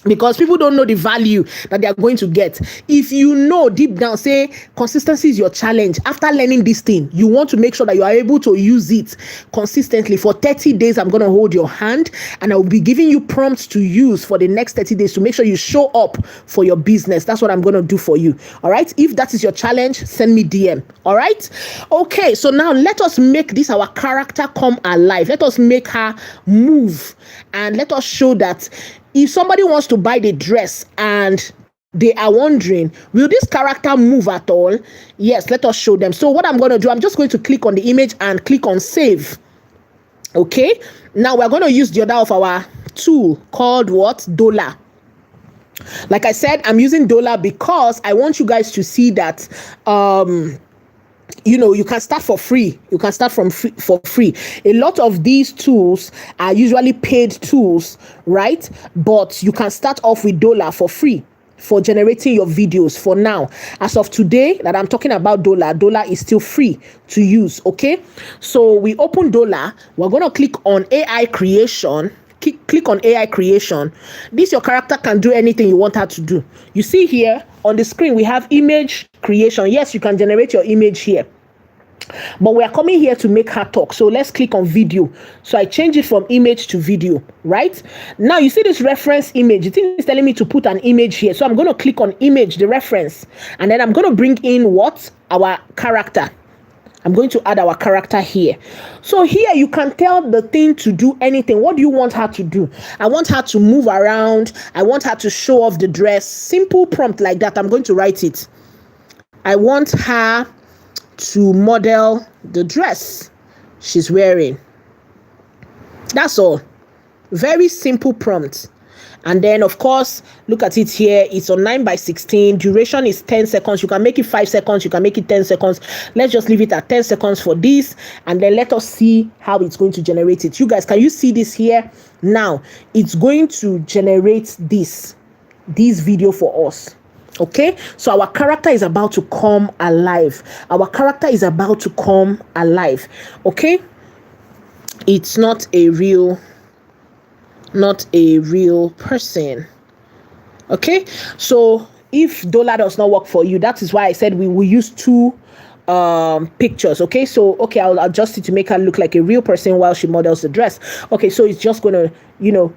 Because people don't know the value that they are going to get. If you know deep down, say consistency is your challenge. After learning this thing, you want to make sure that you are able to use it consistently. For 30 days, I'm going to hold your hand and I will be giving you prompts to use for the next 30 days to make sure you show up for your business. That's what I'm going to do for you. All right. If that is your challenge, send me DM. All right. Okay. So now let us make this our character come alive. Let us make her move, and let us show that if somebody wants to buy the dress and they are wondering, will this character move at all? Yes, let us show them. So what I'm going to do, I'm just going to click on the image and click on save. Okay. Now we're going to use the other of our tool called what? Dollar. Like I said, I'm using Dollar because I want you guys to see that, you can start for free. You can start for free. A lot of these tools are usually paid tools, right? But you can start off with Dollar for free for generating your videos for now. As of today that I'm talking about, Dollar is still free to use. Okay, so we open Dollar. We're going to click on AI creation. Click on AI creation. This your character can do anything you want her to do. You see here on the screen we have image creation. Yes, you can generate your image here. But we are coming here to make her talk. So let's click on video. So I change it from image to video, right? Now you see this reference image. The thing is telling me to put an image here. So I'm going to click on image, the reference. And then I'm going to bring in what? Our character. I'm going to add our character here. So here you can tell the thing to do anything. What do you want her to do? I want her to move around. I want her to show off the dress. Simple prompt like that. I'm going to write it. I want her to model the dress she's wearing. That's all. Very simple prompt. And then, of course, look at it here. It's on 9:16. Duration is 10 seconds. You can make it 5 seconds. You can make it 10 seconds. Let's just leave it at 10 seconds for this. And then let us see how it's going to generate it. You guys, can you see this here? Now, it's going to generate this video for us. Okay, so our character is about to come alive. Our character is about to come alive. Okay, it's not a real person. Okay, so if dollar does not work for you, that is why I said we will use two pictures. Okay, so I'll adjust it to make her look like a real person while she models the dress. Okay, so it's just gonna,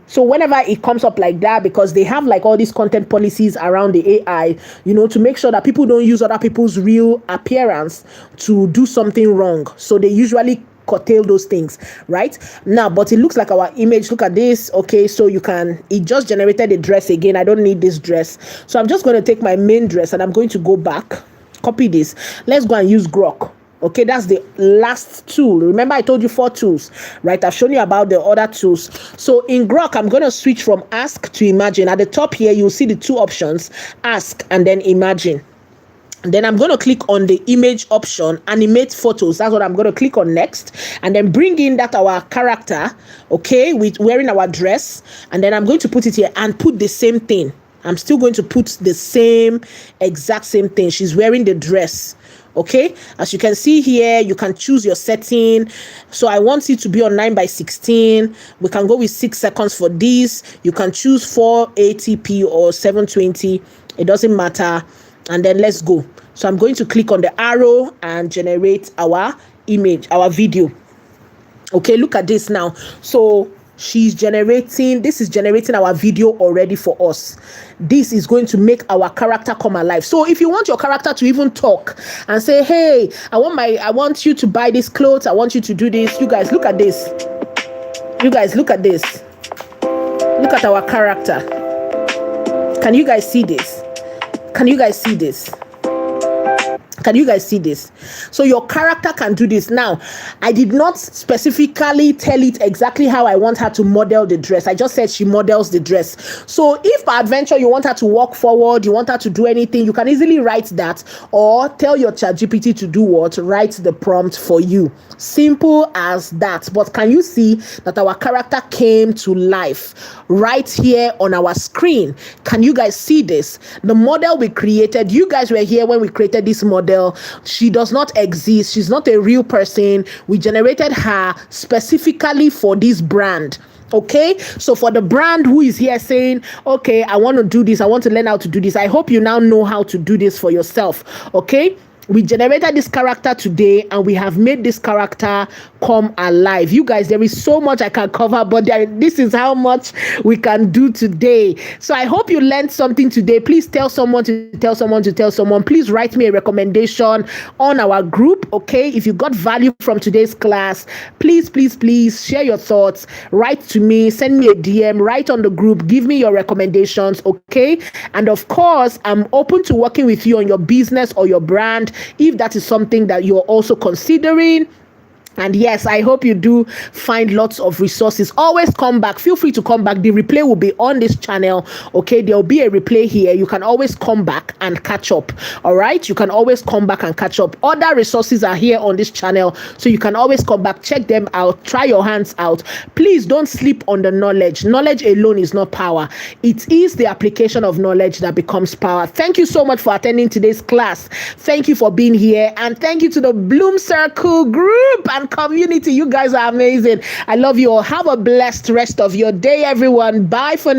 so whenever it comes up like that, because they have like all these content policies around the AI, to make sure that people don't use other people's real appearance to do something wrong. So they usually curtail those things right now. But it looks like our image. Look at this. Okay, so it just generated a dress again. I don't need this dress, so I'm just going to take my main dress and I'm going to go back, copy this. Let's go and use Grok. Okay, that's the last tool. Remember I told you 4 tools, right? I've shown you about the other tools. So in Grok, I'm going to switch from ask to imagine. At the top here, you'll see the 2 options, ask and then imagine. Then I'm going to click on the image option, animate photos. That's what I'm going to click on next. And then bring in that our character, okay, with wearing our dress. And then I'm going to put it here and put the same thing. I'm still going to put the exact same thing. She's wearing the dress. Okay, as you can see here, you can choose your setting. So I want it to be on 9:16. We can go with 6 seconds for this. You can choose 480p or 720. It doesn't matter. And then let's go. So I'm going to click on the arrow and generate our image, our video. Okay, look at this now. So this is generating our video already for us. This is going to make our character come alive. So if you want your character to even talk and say, hey, I want you to buy this clothes, I want you to do this. You guys, look at this. You guys, look at this. Look at our character. Can you guys see this? Can you guys see this? Can you guys see this? So your character can do this. Now, I did not specifically tell it exactly how I want her to model the dress. I just said she models the dress. So if by adventure you want her to walk forward, you want her to do anything, you can easily write that or tell your ChatGPT to do what? Write the prompt for you. Simple as that. But can you see that our character came to life right here on our screen? Can you guys see this? The model we created, you guys were here when we created this model. She does not exist. She's not a real person. We generated her specifically for this brand. Okay, so for the brand who is here saying, okay, I want to do this, I want to learn how to do this, I hope you now know how to do this for yourself. Okay, we generated this character today and we have made this character come alive. You guys, there is so much I can cover, but this is how much we can do today. So I hope you learned something today. Please tell someone to tell someone to tell someone. Please write me a recommendation on our group. Okay, if you got value from today's class, please share your thoughts. Write to me, send me a DM, write on the group, give me your recommendations. Okay, and of course, I'm open to working with you on your business or your brand if that is something that you're also considering. And yes, I hope you do find lots of resources. Always come back. Feel free to come back. The replay will be on this channel. Okay, there'll be a replay here. You can always come back and catch up. All right, you can always come back and catch up. Other resources are here on this channel, so you can always come back, check them out, try your hands out. Please don't sleep on the knowledge. Knowledge alone is not power. It is the application of knowledge that becomes power. Thank you so much for attending today's class. Thank you for being here, and thank you to the Bloom Circle group and community. You guys are amazing. I love you all. Have a blessed rest of your day, everyone. Bye for now.